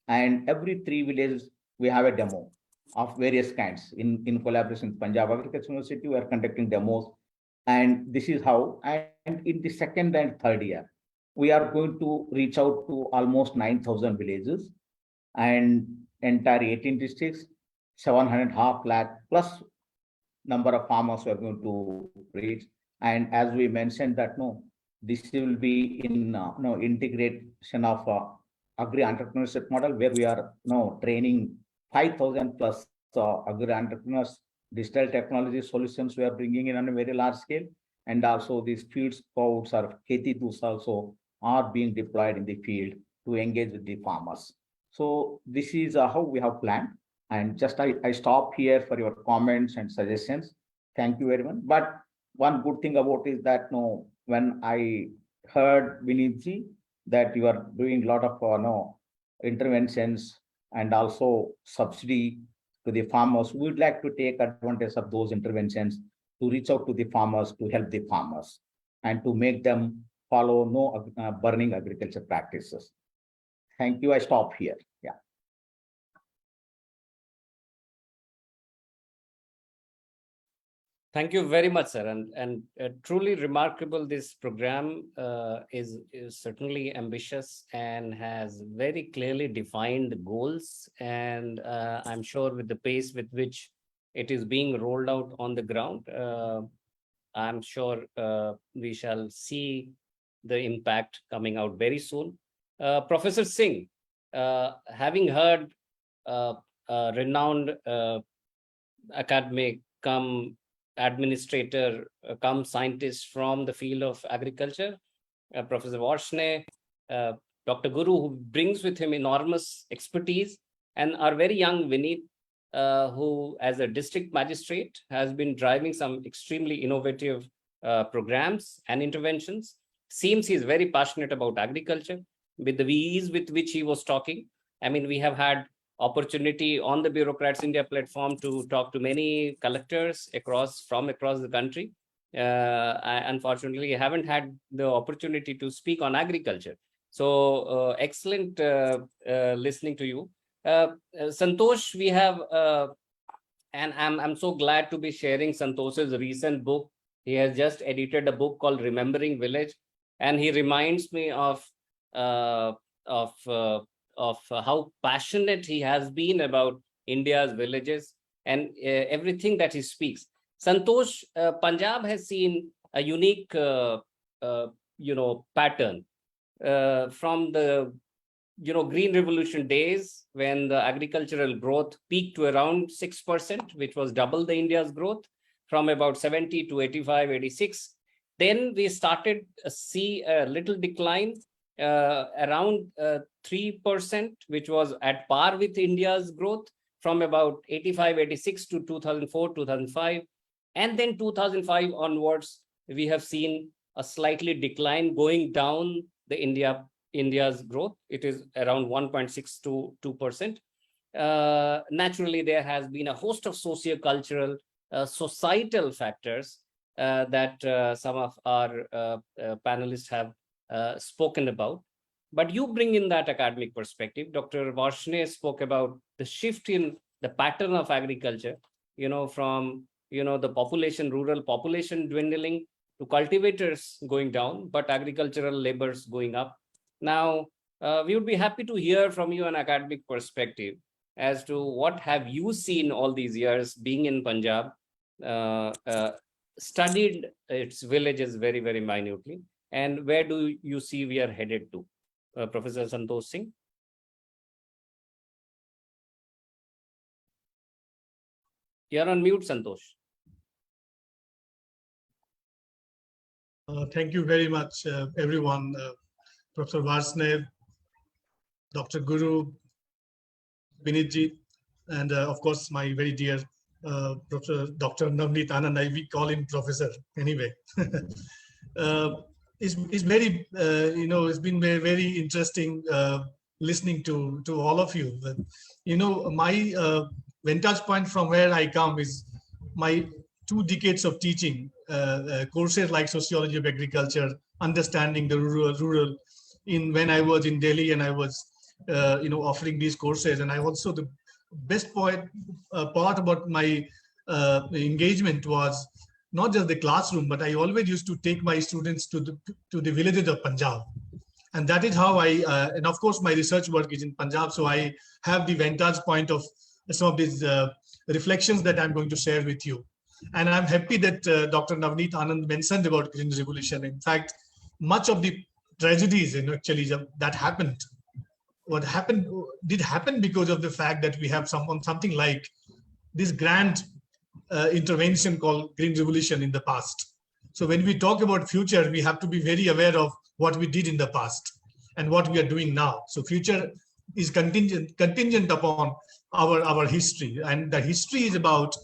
and every 3 villages, we have a demo of various kinds. In collaboration with Punjab Agriculture University, we are conducting demos. And this is how, and in the second and third year, we are going to reach out to almost 9,000 villages and entire 18 districts, 7.5 lakh plus number of farmers we are going to reach. And as we mentioned that this will be in integration of agri-entrepreneurship model, where we are training 5,000 plus agri-entrepreneurs. Digital technology solutions we are bringing in on a very large scale, and also these field scouts or Kheti Doos also are being deployed in the field to engage with the farmers. So this is how we have planned. And just I stop here for your comments and suggestions. Thank you very much. But one good thing about is that when I heard Vineetji that you are doing a lot of interventions and also subsidy to the farmers, we would like to take advantage of those interventions to reach out to the farmers, to help the farmers, and to make them follow no burning agriculture practices. Thank you. I stop here. Yeah. Thank you very much, sir. And truly remarkable. This program is certainly ambitious and has very clearly defined goals. And I'm sure with the pace with which it is being rolled out on the ground, I'm sure we shall see the impact coming out very soon. Professor Singh, having heard renowned academic come administrator, come scientist from the field of agriculture, Professor Varshney, Dr. Guru, who brings with him enormous expertise, and our very young Vineet, who as a district magistrate has been driving some extremely innovative programs and interventions. Seems he's very passionate about agriculture. With the ease with which he was talking, I mean, we have had opportunity on the Bureaucrats India platform to talk to many collectors from across the country. I unfortunately haven't had the opportunity to speak on agriculture. So excellent listening to you. Santosh, we have, and I'm so glad to be sharing Santosh's recent book. He has just edited a book called Remembering Village, and he reminds me of how passionate he has been about India's villages and everything that he speaks. Santosh, Punjab has seen a unique, pattern from the, Green Revolution days, when the agricultural growth peaked to around 6%, which was double the India's growth from about 70 to 85, 86. Then we started to see a little decline around 3%, which was at par with India's growth from about 85, 86 to 2004, 2005. And then 2005 onwards, we have seen a slightly decline going down the India's growth. It is around 1.6 to 2%. Naturally, there has been a host of socio-cultural, societal factors that some of our panelists have spoken about. But you bring in that academic perspective. Dr. Varshney spoke about the shift in the pattern of agriculture, from, the population, rural population dwindling to cultivators going down, but agricultural labors going up. Now, we would be happy to hear from you an academic perspective as to what have you seen all these years being in Punjab, studied its villages very, very minutely, and where do you see we are headed to? Professor Santosh Singh. You're on mute, Santosh. Thank you very much, everyone. Professor Varshney, Dr. Guru, Vineet, and of course, my very dear Professor Dr. Navneet Anand. We call him Professor anyway. It's very, it's been very, very interesting listening to all of you. My vantage point from where I come is my 2 decades of teaching courses like Sociology of Agriculture, Understanding the Rural, when I was in Delhi, and I was offering these courses. And I also, the best part about my engagement was not just the classroom, but I always used to take my students to the villages of Punjab. And that is how and of course my research work is in Punjab, so I have the vantage point of some of these reflections that I'm going to share with you. And I'm happy that Dr. Navneet Anand mentioned about Green Revolution. In fact, much of the tragedies actually that happened, did happen because of the fact that we have something like this grand intervention called Green Revolution in the past. So when we talk about future, we have to be very aware of what we did in the past and what we are doing now. So future is contingent upon our history, and the history is about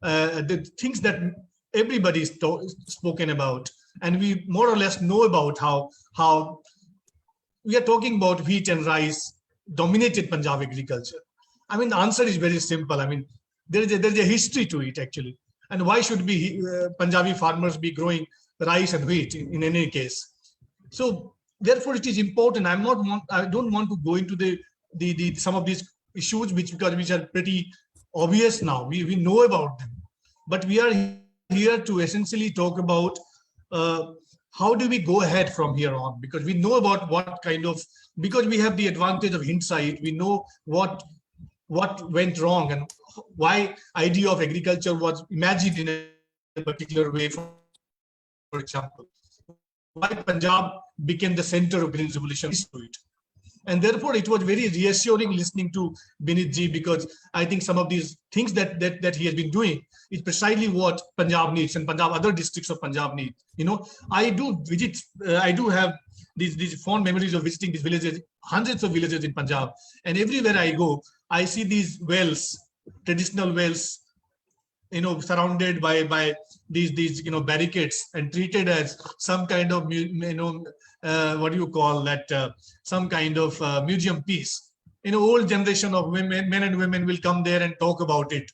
the things that everybody is spoken about, and we more or less know about how we are talking about wheat and rice dominated Punjab agriculture. I mean, the answer is very simple. I mean, there is a history to it actually. And why should Punjabi farmers be growing rice and wheat in any case? So therefore, it is important. I don't want to go into the some of these issues which are pretty obvious now. We know about them, but we are here to essentially talk about how do we go ahead from here on, because we know about because we have the advantage of hindsight. We know what went wrong and why idea of agriculture was imagined in a particular way. For example, why Punjab became the center of Green Revolution. And therefore, it was very reassuring listening to Vineet ji, because I think some of these things that he has been doing is precisely what Punjab needs, and other districts of Punjab need. I do have these fond memories of visiting these villages, hundreds of villages in Punjab, and everywhere I go, I see these wells, traditional wells, surrounded by these barricades and treated as some kind of what do you call that, some kind of museum piece. Old generation of men and women will come there and talk about it.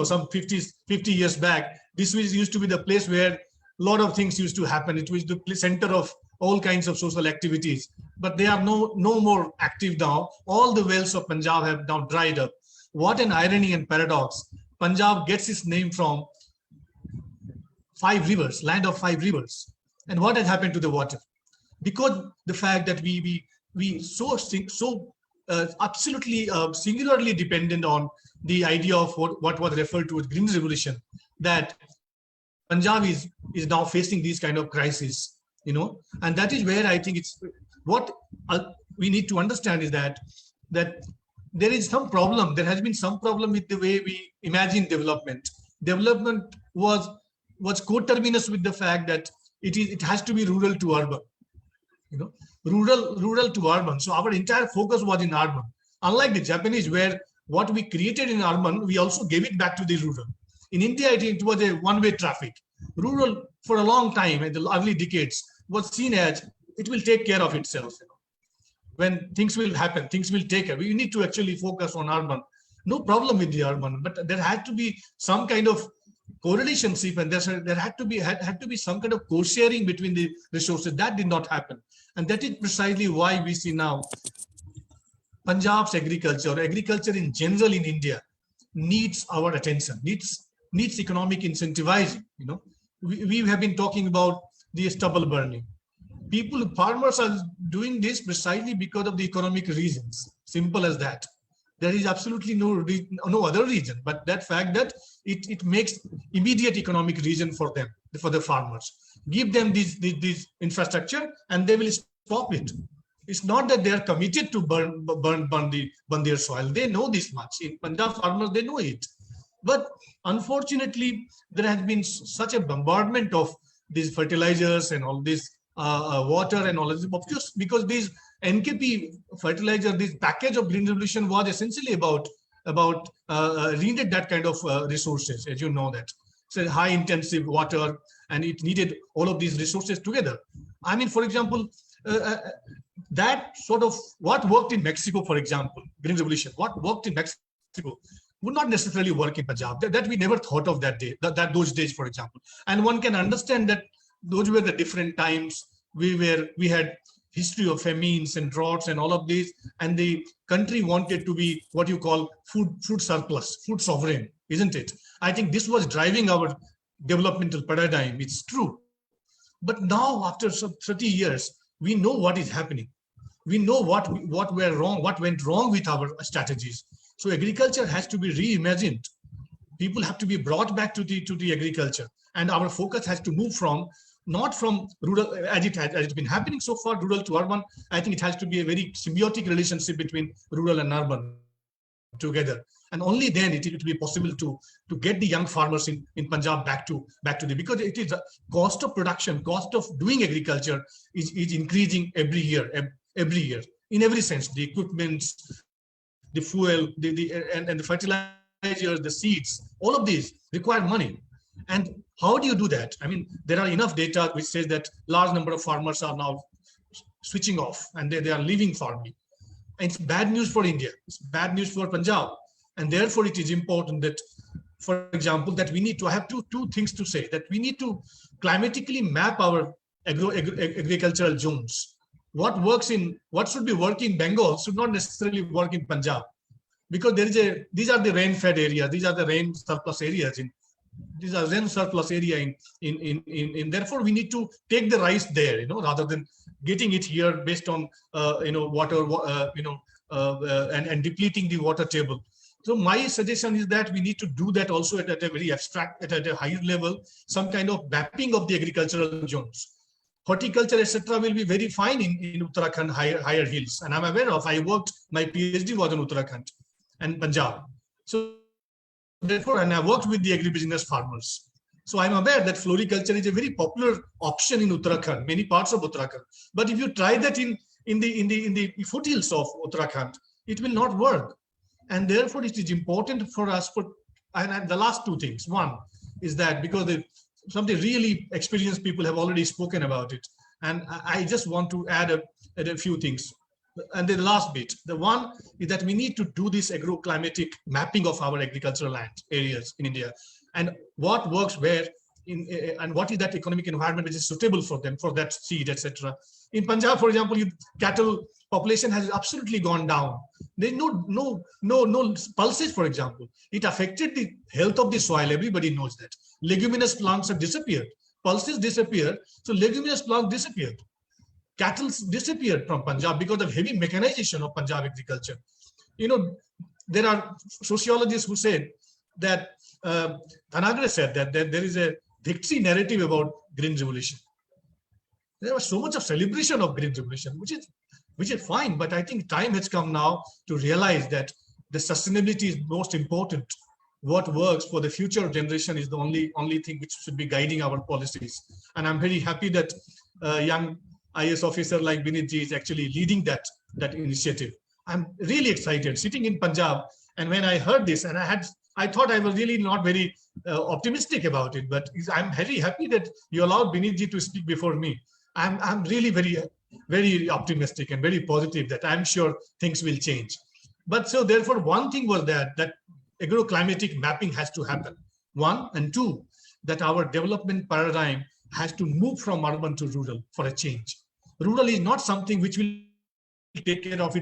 Some 50 years back, this used to be the place where a lot of things used to happen. It was the center of all kinds of social activities, but they are no more active now. All the wells of Punjab have now dried up. What an irony and paradox. Punjab gets its name from 5 rivers, land of 5 rivers. And what has happened to the water? Because the fact that we absolutely singularly dependent on the idea of what was referred to as Green Revolution, that Punjab is now facing these kind of crises, and that is where I think it's what we need to understand is that there is some problem. There has been some problem with the way we imagine development. Development was coterminous with the fact that it has to be rural to urban. Rural to urban. So our entire focus was in urban. Unlike the Japanese, where what we created in urban, we also gave it back to the rural. In India, it was a one-way traffic. Rural, for a long time, in the early decades, was seen as it will take care of itself. When things will happen, things will take care. We need to actually focus on urban. No problem with the urban, but there had to be some kind of correlationship, and there had to be some kind of co-sharing between the resources. That did not happen, and that is precisely why we see now Punjab's agriculture, or agriculture in general in India, needs our attention. Needs economic incentivizing. We have been talking about the stubble burning. Farmers are doing this precisely because of the economic reasons. Simple as that. There is absolutely no other reason, but that fact that it makes immediate economic reason for them, for the farmers. Give them these infrastructure, and they will stop it. It's not that they are committed to burn their soil. They know this much. In Punjab, farmers, they know it. But unfortunately, there has been such a bombardment of these fertilizers and all these water and all this. Of course, because these NKP fertilizer, this package of Green Revolution was essentially about needed that kind of resources, as you know that. So high intensive water, and it needed all of these resources together. I mean, for example, that sort of what worked in Mexico, for example, Green Revolution, what worked in Mexico would not necessarily work in Punjab. That we never thought of that day, those days, for example. And one can understand that those were the different times. We had history of famines and droughts and all of these, and the country wanted to be what you call food surplus, food sovereign, isn't it? I think this was driving our developmental paradigm. It's true. But now, after some 30 years, we know what is happening. We know what went wrong with our strategies. So agriculture has to be reimagined. People have to be brought back to the agriculture, and our focus has to move not from rural, as it's been happening so far, rural to urban. I think it has to be a very symbiotic relationship between rural and urban together, and only then it will be possible to get the young farmers in Punjab back to because it is a cost of production, cost of doing agriculture is increasing every year in every sense. The equipment, the fuel, and the fertilizer, the seeds, all of these require money. And how do you do that? I mean, there are enough data which says that large number of farmers are now switching off and they are leaving farming. And it's bad news for India. It's bad news for Punjab. And therefore, it is important that, for example, that we need to have two things to say, that we need to climatically map our agricultural zones. What should be working in Bengal should not necessarily work in Punjab, because these are the rain-fed areas. These are the rain surplus areas therefore we need to take the rice there, rather than getting it here based on water, and depleting the water table. So my suggestion is that we need to do that also at a very abstract, at a higher level, some kind of mapping of the agricultural zones. Horticulture, etc., will be very fine in Uttarakhand, higher hills, and I'm aware of. My PhD was in Uttarakhand and Punjab. So therefore, and I worked with the agribusiness farmers. So I'm aware that floriculture is a very popular option in Uttarakhand, many parts of Uttarakhand. But if you try that in the foothills of Uttarakhand, it will not work. And therefore, it is important for us and the last two things. One is that because some of the really experienced people have already spoken about it, and I just want to add a few things. And the last bit, the one is that we need to do this agroclimatic mapping of our agricultural land areas in India, and what works where, and what is that economic environment which is suitable for them, for that seed, etc. In Punjab, for example, cattle population has absolutely gone down. There's no pulses, for example. It affected the health of the soil. Everybody knows that. Leguminous plants have disappeared. Pulses disappeared, so leguminous plants disappeared. Cattle disappeared from Punjab because of heavy mechanization of Punjab agriculture. There are sociologists who said that, Thanagre said that there is a victory narrative about Green Revolution. There was so much of celebration of Green Revolution, which is fine, but I think time has come now to realize that the sustainability is most important. What works for the future generation is the only thing which should be guiding our policies. And I'm very happy that young IAS officer like Vineet is actually leading that initiative. I'm really excited sitting in Punjab, and when I heard this, and I thought I was really not very optimistic about it, but I'm very happy that you allowed Vineet to speak before me. I'm really very, very optimistic and very positive that I'm sure things will change. But so therefore, one thing was that agroclimatic mapping has to happen. One, and two, that our development paradigm has to move from urban to rural for a change. Rural is not something which will take care of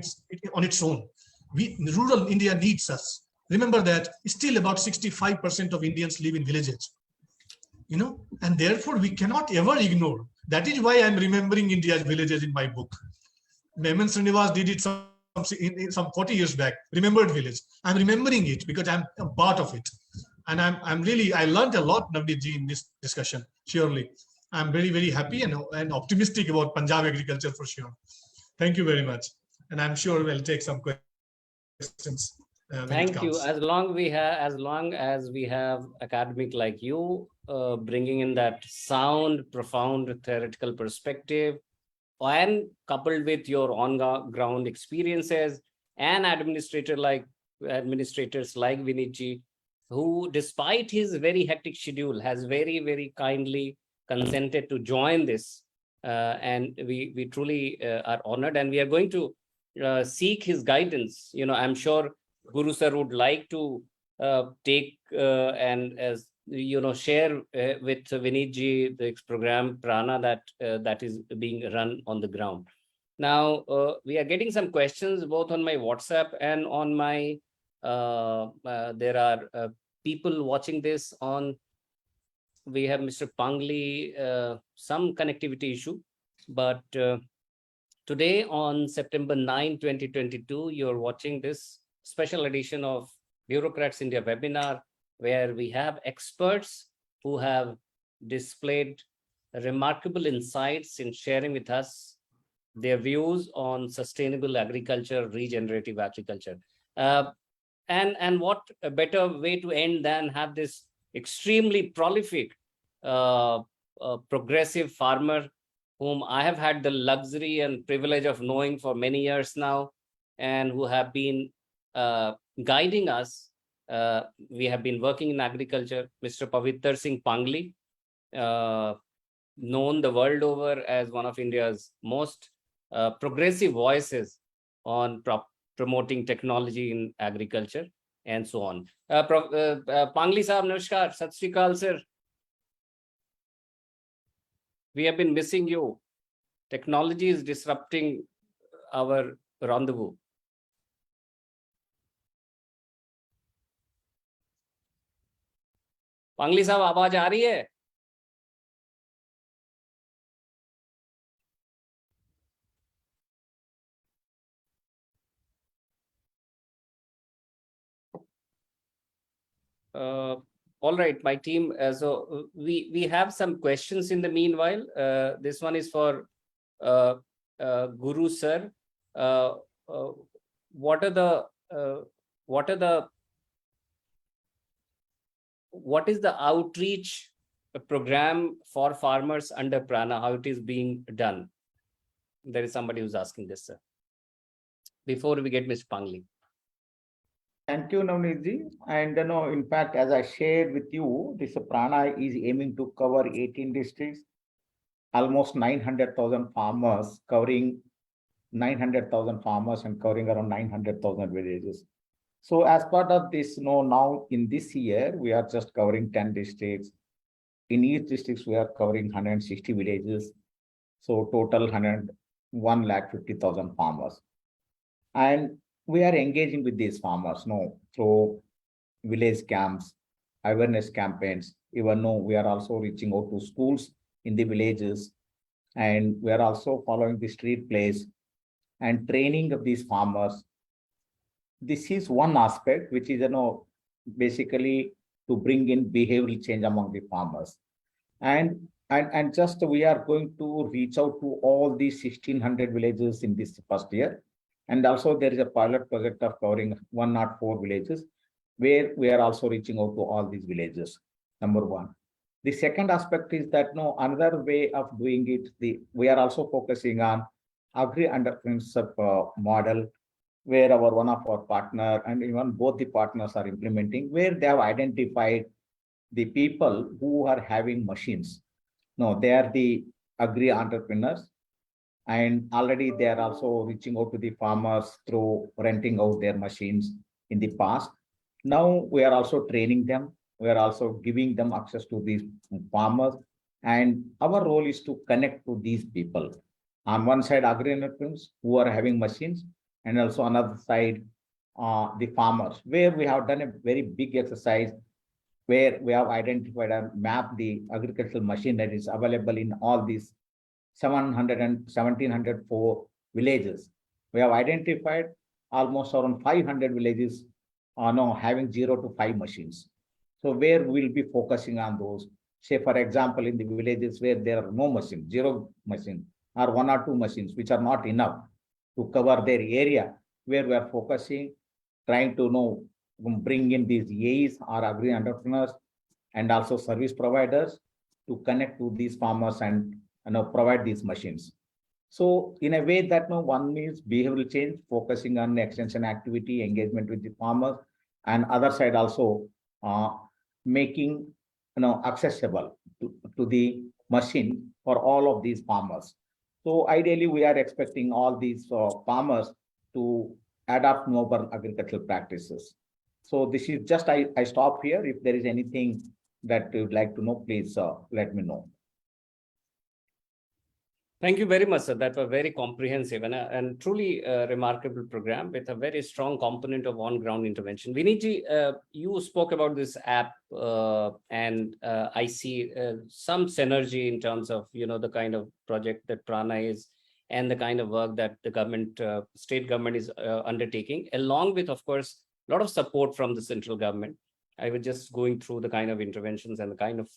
on its own. Rural India needs us. Remember that still about 65% of Indians live in villages, and therefore we cannot ever ignore. That is why I'm remembering India's villages in my book. Memon Srinivas did it some 40 years back, Remembered Village. I'm remembering it because I'm a part of it. And I learned a lot, Navneet ji, in this discussion, surely. I'm very, very happy and optimistic about Punjab agriculture for sure. Thank you very much. And I'm sure we'll take some questions. when it Thank you. counts. As long as we have academic like you, bringing in that sound, profound theoretical perspective, and coupled with your on-ground experiences, and administrators like Vineet, who, despite his very hectic schedule, has very, very kindly consented to join this. And we truly are honored, and we are going to seek his guidance. I'm sure Guru sir would like to take and as share with Vineet the program PRANA that is being run on the ground. Now we are getting some questions both on my WhatsApp and on my there are people watching this on. We have Mr. Pangli, some connectivity issue, but today on September 9, 2022, you're watching this special edition of Bureaucrats India Webinar, where we have experts who have displayed remarkable insights in sharing with us their views on sustainable agriculture, regenerative agriculture. And what a better way to end than have this extremely prolific, progressive farmer whom I have had the luxury and privilege of knowing for many years now, and who have been guiding us. We have been working in agriculture, Mr. Pavitr Singh Pangli, known the world over as one of India's most progressive voices on promoting technology in agriculture and so on. Pangli Sahab, Namaskar, Sat Sri Akal, sir. We have been missing you. Technology is disrupting our rendezvous. Pangli साहब आवाज आ रही है? All right, my team. So we have some questions in the meanwhile. This one is for Guru sir. What is the outreach program for farmers under PRANA? How it is being done? There is somebody who's asking this, sir. Before we get Mr. Pangli. Thank you, Navneet. And in fact, as I shared with you, this PRANA is aiming to cover 18 districts, almost 900,000 farmers, covering 900,000 farmers and covering around 900,000 villages. So as part of this, now in this year, we are just covering 10 districts. In each district, we are covering 160 villages. So total 150,000 farmers. And we are engaging with these farmers through village camps, awareness campaigns. Even though we are also reaching out to schools in the villages, and we are also following the street plays and training of these farmers. This is one aspect which is basically to bring in behavioral change among the farmers. And just we are going to reach out to all these 1,600 villages in this first year. And also there is a pilot project of covering 104 villages, where we are also reaching out to all these villages, number one. The second aspect is that another way of doing it, we are also focusing on agri-entrepreneurship model, where one of our partner and even both the partners are implementing, where they have identified the people who are having machines. They are the agri-entrepreneurs. And already they are also reaching out to the farmers through renting out their machines in the past. Now we are also training them. We are also giving them access to these farmers. And our role is to connect to these people. On one side, agri-entrepreneurs who are having machines, and also on another side, the farmers, where we have done a very big exercise, where we have identified and mapped the agricultural machinery is available in all these 1,704 villages. We have identified almost around 500 villages are now having 0 to 5 machines. So where we'll be focusing on those, say for example, in the villages where there are no machines, 0 machines, or 1 or 2 machines, which are not enough to cover their area, where we are focusing trying to bring in these AEs or agri entrepreneurs and also service providers to connect to these farmers and provide these machines. So in a way that one means behavioral change, focusing on extension activity, engagement with the farmers, and other side also making accessible to the machine for all of these farmers. So ideally, we are expecting all these farmers to adopt noble agricultural practices. So this is just, I stop here. If there is anything that you would like to know, please let me know. Thank you very much, sir. That was very comprehensive and truly a remarkable program with a very strong component of on-ground intervention. Vineet, you spoke about this app and I see some synergy in terms of, the kind of project that PRANA is and the kind of work that the government, state government is undertaking, along with, of course, a lot of support from the central government. I was just going through the kind of interventions and the kind of,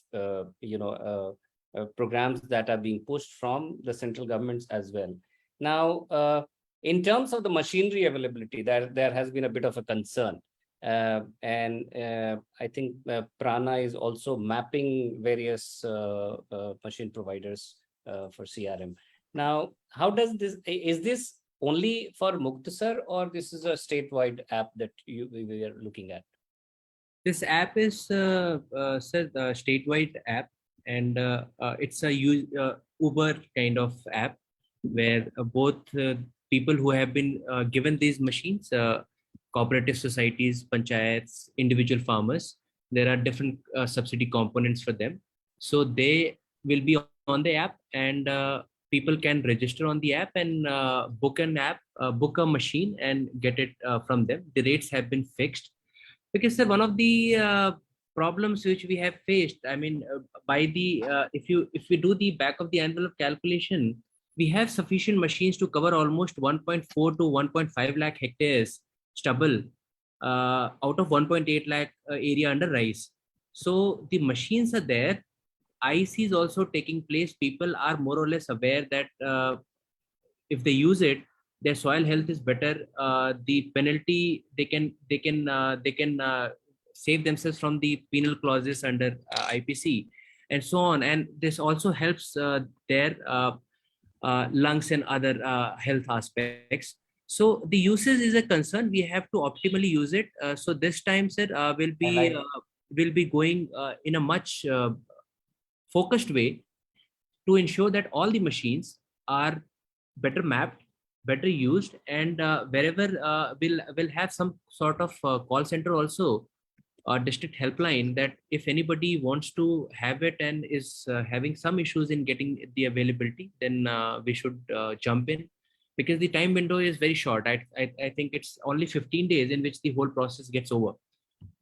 programs that are being pushed from the central governments as well. Now, in terms of the machinery availability, there has been a bit of a concern. And I think PRANA is also mapping various machine providers for CRM. Now, how does this, is this only for Muktasar or this is a statewide app that we are looking at? This app is a statewide app, and it's a Uber kind of app where both people who have been given these machines, cooperative societies, panchayats, individual farmers, there are different subsidy components for them. So they will be on the app, and people can register on the app and book a machine and get it from them. The rates have been fixed. Because sir, one of the problems which we have faced, I mean, by the if we do the back of the envelope calculation, we have sufficient machines to cover almost 1.4 to 1.5 lakh hectares stubble out of 1.8 lakh area under rice. So the machines are there. IC is also taking place. People are more or less aware that if they use it, their soil health is better. The penalty, they can save themselves from the penal clauses under IPC and so on. And this also helps their lungs and other health aspects. So the usage is a concern. We have to optimally use it. So this time, sir, will be going in a much focused way to ensure that all the machines are better mapped, better used, and wherever will have some sort of call center also, district helpline, that if anybody wants to have it and is having some issues in getting the availability, then we should jump in, because the time window is very short. I think it's only 15 days in which the whole process gets over.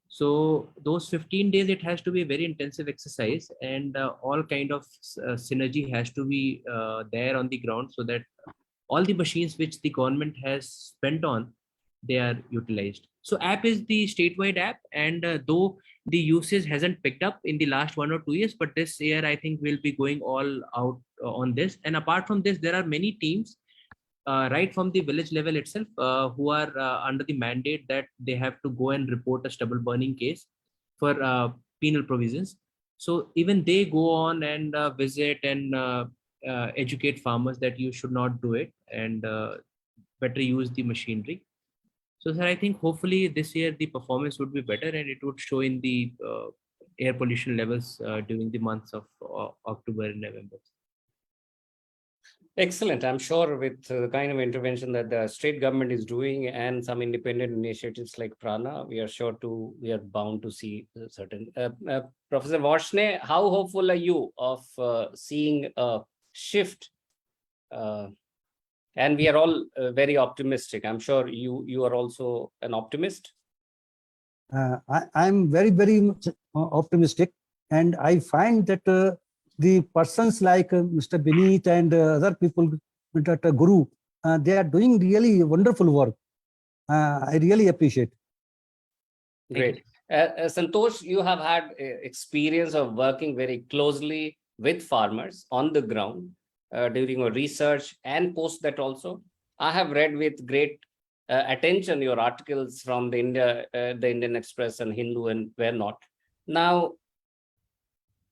So those 15 days, it has to be a very intensive exercise, and all kind of synergy has to be there on the ground, so that all the machines which the government has spent on, they are utilized. So app is the statewide app, and though the usage hasn't picked up in the last 1 or 2 years, but this year I think we'll be going all out on this. And apart from this, there are many teams right from the village level itself who are under the mandate that they have to go and report a stubble burning case for penal provisions. So even they go on and visit and educate farmers that you should not do it, and better use the machinery. So sir, I think hopefully this year the performance would be better, and it would show in the air pollution levels during the months of October and November. Excellent. I'm sure with the kind of intervention that the state government is doing and some independent initiatives like PRANA, we are bound to see certain. Professor Varshney, how hopeful are you of seeing a shift? And we are all very optimistic. I'm sure you are also an optimist. I'm very, very much optimistic, and I find that the persons like Mr. Vineet and other people, Dr. Guru, they are doing really wonderful work. I really appreciate. Great. Santosh, you have had experience of working very closely with farmers on the ground during your research and post that also. I have read with great attention, your articles from the Indian Express and Hindu and where not. Now,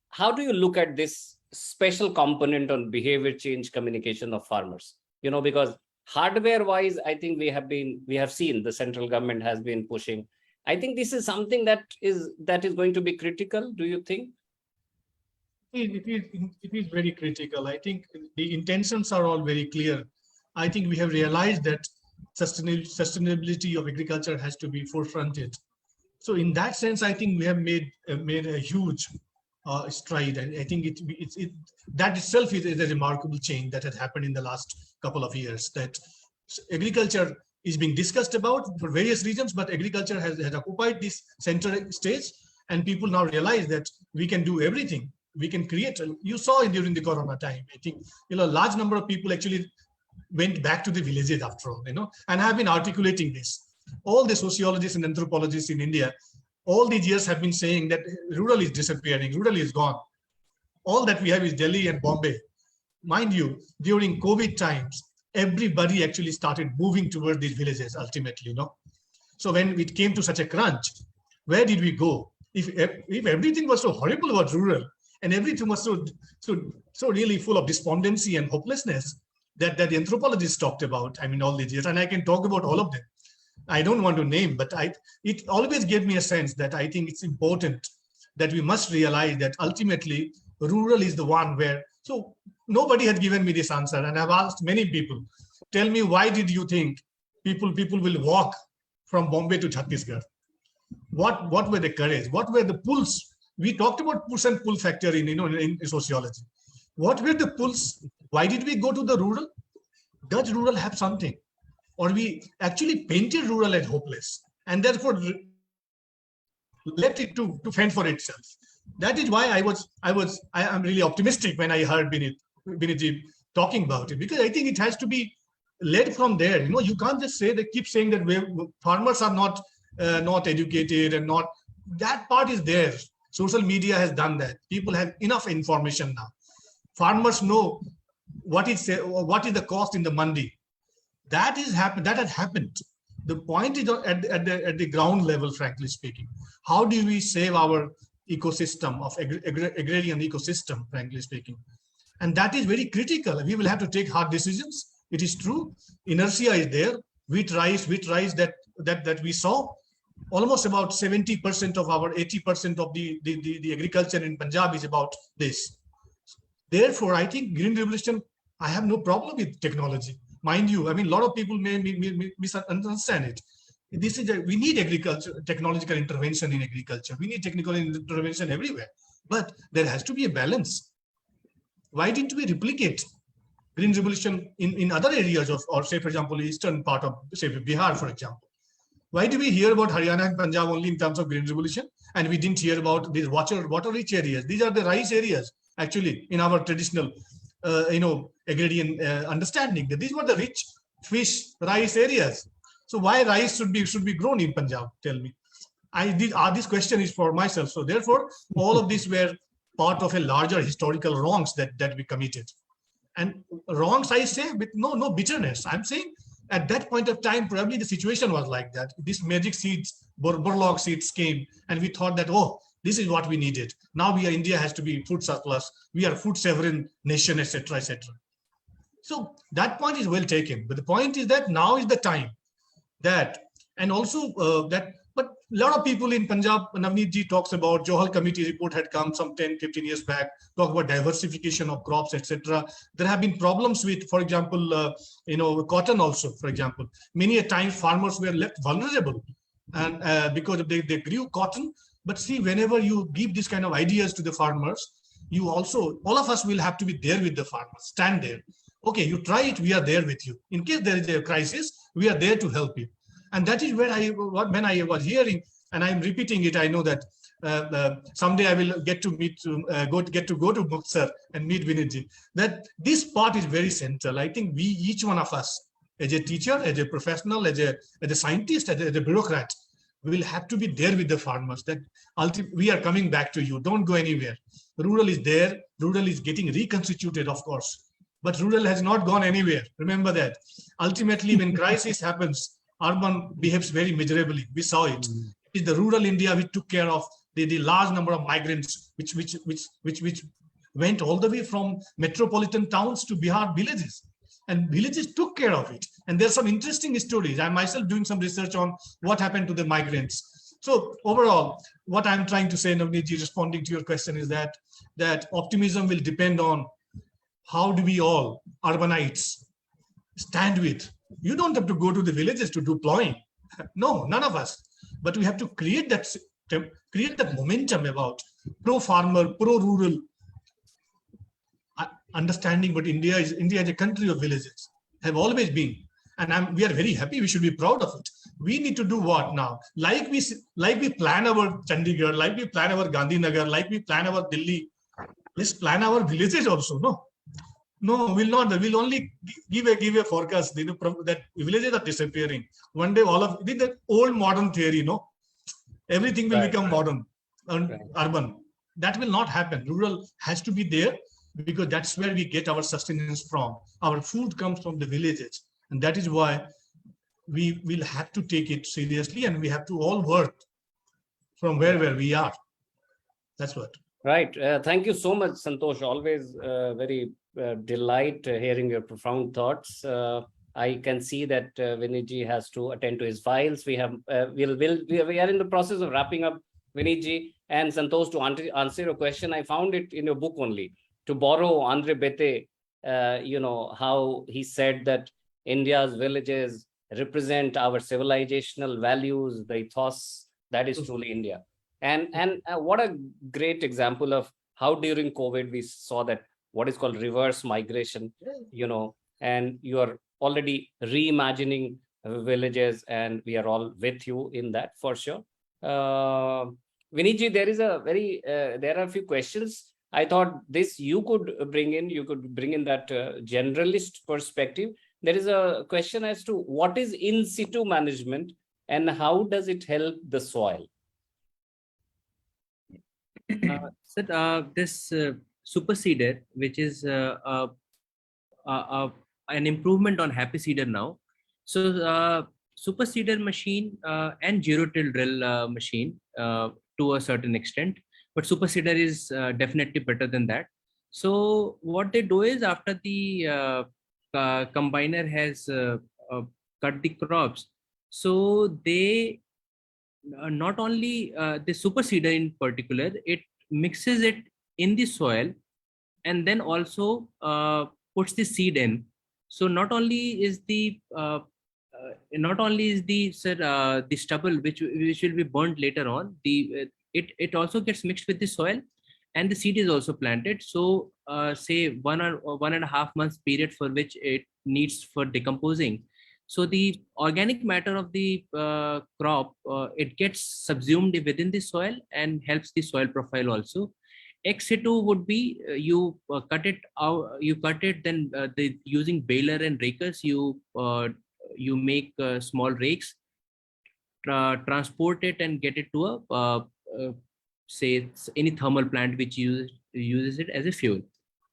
how do you look at this special component on behavior change communication of farmers? Because hardware-wise, I think we have seen the central government has been pushing. I think this is something that is going to be critical. Do you think? It is very critical. I think the intentions are all very clear. I think we have realized that sustainability of agriculture has to be forefronted. So in that sense, I think we have made a huge stride, and I think that itself is a remarkable change that has happened in the last couple of years. That agriculture is being discussed about for various reasons, but agriculture has occupied this center stage, and people now realize that we can do everything. We can create. You saw it during the Corona time. I think a large number of people actually went back to the villages after all, and have been articulating this. All the sociologists and anthropologists in India, all these years have been saying that rural is disappearing, rural is gone. All that we have is Delhi and Bombay. Mind you, during COVID times, everybody actually started moving toward these villages ultimately, So when it came to such a crunch, where did we go? If everything was so horrible about rural, and everything was so really full of despondency and hopelessness that the anthropologists talked about, all these years, and I can talk about all of them. I don't want to name, but it always gave me a sense that I think it's important that we must realize that ultimately rural is the one where, so nobody had given me this answer, and I've asked many people, tell me, why did you think people will walk from Bombay to Chhattisgarh? What were the courage? What were the pulls? We talked about push and pull factor in sociology. What were the pulls? Why did we go to the rural? Does rural have something? Or we actually painted rural as hopeless and therefore left it to fend for itself. That is why I am really optimistic when I heard Vineet talking about it, because I think it has to be led from there. You can't just keep saying that farmers are not educated and not, that part is there. Social media has done that. People have enough information now. Farmers know what is the cost in the mandi. That has happened. The point is at the ground level, frankly speaking. How do we save our ecosystem of agrarian ecosystem, frankly speaking? And that is very critical. We will have to take hard decisions. It is true. Inertia is there. Wheat rice that we saw. Almost about 70% of our 80% of the agriculture in Punjab is about this. Therefore, I think Green Revolution, I have no problem with technology. Mind you, a lot of people may misunderstand it. We need technological intervention in agriculture. We need technical intervention everywhere. But there has to be a balance. Why didn't we replicate Green Revolution in other areas or say, for example, eastern part of, say, Bihar, for example? Why do we hear about Haryana and Punjab only in terms of Green Revolution? And we didn't hear about these water-rich areas. These are the rice areas, actually, in our traditional, agrarian understanding. That these were the rich fish, rice areas. So why rice should be grown in Punjab? Tell me. This question is for myself. So therefore, all of these were part of a larger historical wrongs that we committed. And wrongs, I say, with no bitterness. I'm saying, at that point of time, probably the situation was like that. These magic seeds, Borlaug seeds came, and we thought that, oh, this is what we needed. Now India has to be food surplus. We are food sovereign nation, etc., etc. So that point is well taken. But the point is that now is the time that, and also but a lot of people in Punjab, Navneet ji talks about, Johal committee report had come some 10, 15 years back, talk about diversification of crops, etc. There have been problems with, for example, cotton also, for example. Many a times farmers were left vulnerable and because they grew cotton. But see, whenever you give this kind of ideas to the farmers, you also, all of us will have to be there with the farmers, stand there. Okay, you try it, we are there with you. In case there is a crisis, we are there to help you. And that is where when I was hearing, and I'm repeating it, I know that someday I will get to go to Muktasar and meet Vineet, that this part is very central. I think each one of us, as a teacher, as a professional, as a scientist, as a bureaucrat, we will have to be there with the farmers, that we are coming back to you. Don't go anywhere. Rural is there. Rural is getting reconstituted, of course. But rural has not gone anywhere. Remember that. Ultimately, when crisis happens, urban behaves very miserably. We saw it. It is the rural India which took care of the large number of migrants, which went all the way from metropolitan towns to Bihar villages. And villages took care of it. And there's some interesting stories. I'm myself doing some research on what happened to the migrants. So overall, what I'm trying to say, Navneet, responding to your question, is that optimism will depend on how do we all, urbanites, stand with. You don't have to go to the villages to do plowing. No, none of us. But we have to create that momentum about pro-farmer, pro-rural understanding. But India is a country of villages, have always been. And we are very happy. We should be proud of it. We need to do what now? Like we plan our Chandigarh, like we plan our Gandhinagar, like we plan our Delhi. Let's plan our villages also. No, we'll not. We'll only give a forecast. That villages are disappearing. One day, all of the old modern theory. Everything will become modern and urban. That will not happen. Rural has to be there, because that's where we get our sustenance from. Our food comes from the villages, and that is why we will have to take it seriously, and we have to all work from where we are. That's what. Right. Thank you so much, Santosh. Always very delight hearing your profound thoughts. I can see that Vineet has to attend to his files. We are in the process of wrapping up, Vineet and Santosh. To answer your question, I found it in your book only. To borrow Andre Bete, how he said that India's villages represent our civilizational values, the ethos that is truly India. And what a great example of how during COVID we saw that what is called reverse migration, and you are already reimagining villages, and we are all with you in that for sure. Vineet, there are a few questions. I thought this you could bring in that generalist perspective. There is a question as to what is in situ management and how does it help the soil? This super seeder, which is an improvement on happy seeder now. So super seeder machine and zero till drill machine to a certain extent, but super seeder is definitely better than that. So what they do is, after the combiner has cut the crops, so they not only the super seeder in particular, it mixes it in the soil and then also puts the seed in. So not only is the stubble which will be burnt later on, it also gets mixed with the soil, and the seed is also planted. So say 1 or 1.5 months period for which it needs for decomposing. So the organic matter of the crop, it gets subsumed within the soil and helps the soil profile also. Ex situ would be you cut it out, then using baler and rakers, you make small rakes, transport it and get it to a say any thermal plant which uses it as a fuel.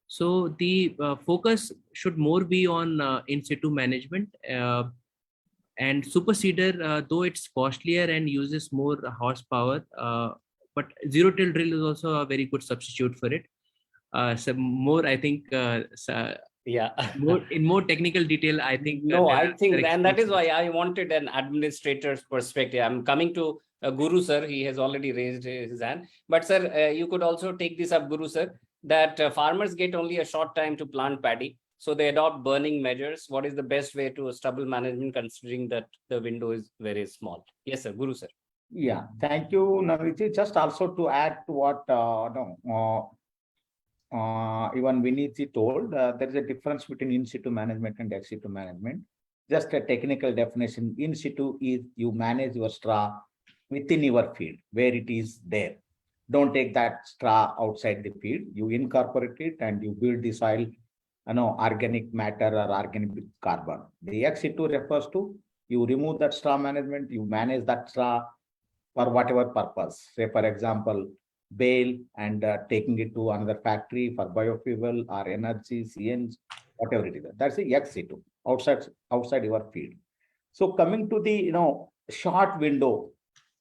So the focus should more be on in situ management, and super seeder, though it's costlier and uses more horsepower, but zero till drill is also a very good substitute for it. So more, I think, more technical detail, I think. And that is why I wanted an administrator's perspective. I'm coming to Guru sir. He has already raised his hand. But sir, you could also take this up, Guru sir, that farmers get only a short time to plant paddy. So they adopt burning measures. What is the best way to stubble management, considering that the window is very small? Yes, sir. Guru sir. Yeah, thank you, Navneet. Just also to add to what even Vineet told, there is a difference between in situ management and ex situ management. Just a technical definition: in situ is you manage your straw within your field where it is there. Don't take that straw outside the field. You incorporate it and you build the soil, organic matter or organic carbon. The ex situ refers to you remove that straw management, you manage that straw for whatever purpose. Say, for example, bale and taking it to another factory for biofuel or energy, CNG, whatever it is. That's the ex situ, outside your field. So coming to the short window,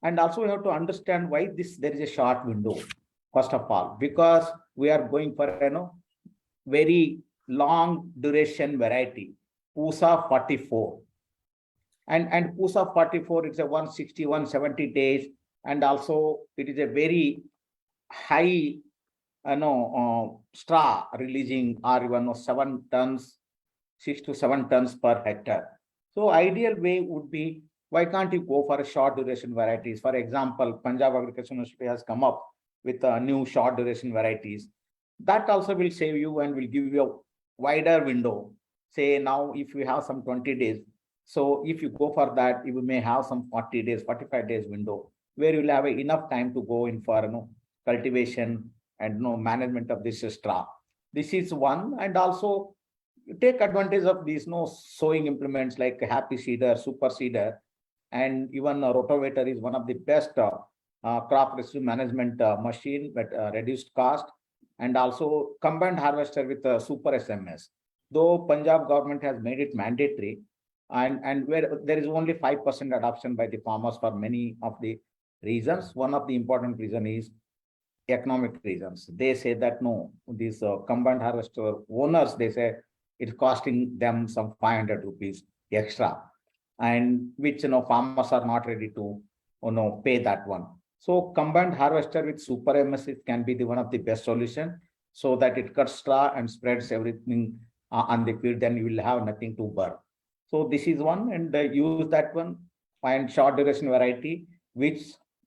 and also we have to understand why there is a short window. First of all, because we are going for very long duration variety, PUSA 44. And PUSA 44, it's a 160, 170 days, and also it is a very high straw releasing, or even 7 tons, 6 to 7 tons per hectare. So ideal way would be, why can't you go for a short duration varieties? For example, Punjab Agricultural University has come up with new short duration varieties. That also will save you and will give you a wider window. Say now, if you have some 20 days, so if you go for that, you may have some 40 days, 45 days window, where you will have enough time to go in for cultivation and management of this straw. This is one. And also take advantage of these sowing implements like Happy Seeder, Super Seeder, and even a rotavator is one of the best crop residue management machine at reduced cost, and also combined harvester with Super SMS. Though Punjab government has made it mandatory, and where there is only 5% adoption by the farmers for many of the reasons. One of the important reason is economic reasons. They say that no, these combined harvester owners, they say it's costing them some 500 rupees extra, and which farmers are not ready to pay that one. So combined harvester with Super MS can be one of the best solution, so that it cuts straw and spreads everything on the field. Then you will have nothing to burn. So this is one, and use that one. Find short duration variety, which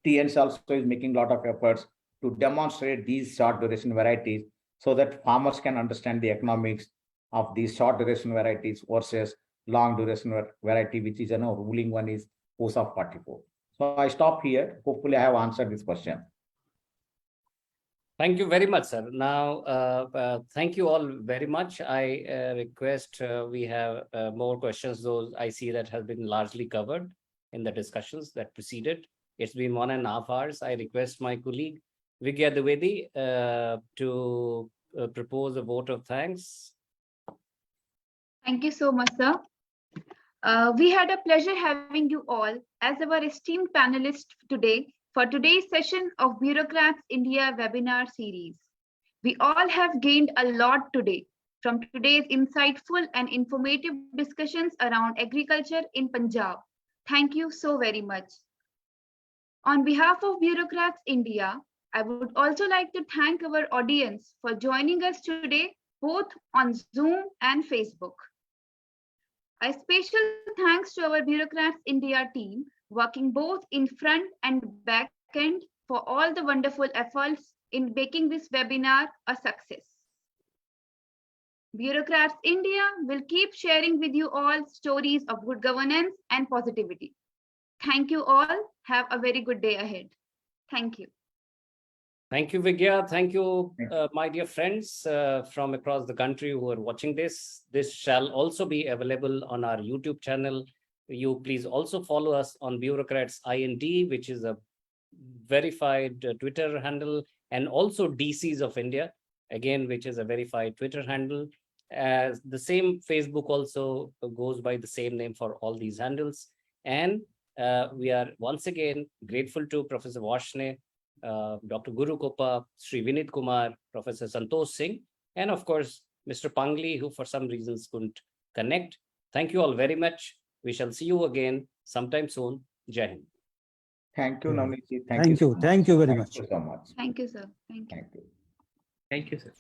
TNC also is making a lot of efforts to demonstrate these short duration varieties, so that farmers can understand the economics of these short duration varieties versus long duration variety, which is ruling one is PUSA 44. So I stop here. Hopefully I have answered this question. Thank you very much, sir. Now, thank you all very much. I request we have more questions. Those I see that have been largely covered in the discussions that preceded. It's been 1.5 hours. I request my colleague Vigya Dwivedi to propose a vote of thanks. Thank you so much, sir. We had a pleasure having you all as our esteemed panelists today for today's session of Bureaucrats India Webinar Series. We all have gained a lot today from today's insightful and informative discussions around agriculture in Punjab. Thank you so very much. On behalf of Bureaucrats India, I would also like to thank our audience for joining us today, both on Zoom and Facebook. A special thanks to our Bureaucrats India team, working both in front and back end, for all the wonderful efforts in making this webinar a success. Bureaucrats India will keep sharing with you all stories of good governance and positivity. Thank you all. Have a very good day ahead. Thank you. Thank you, Vigya. Thank you, my dear friends from across the country who are watching this. This shall also be available on our YouTube channel. You please also follow us on Bureaucrats IND, which is a verified Twitter handle, and also DCs of India, again, which is a verified Twitter handle. As the same Facebook also goes by the same name for all these handles. And we are once again grateful to Professor Varshney, Dr. Guru Koppa, Sri Vineet Kumar, Professor Santosh Singh, and of course, Mr. Pangli, who for some reasons couldn't connect. Thank you all very much. We shall see you again sometime soon. Jai Hind. Thank you, Navneet. Thank you. Thank you very much. Thank you so much. Thank you, sir. Thank you. Thank you. Thank you, sir.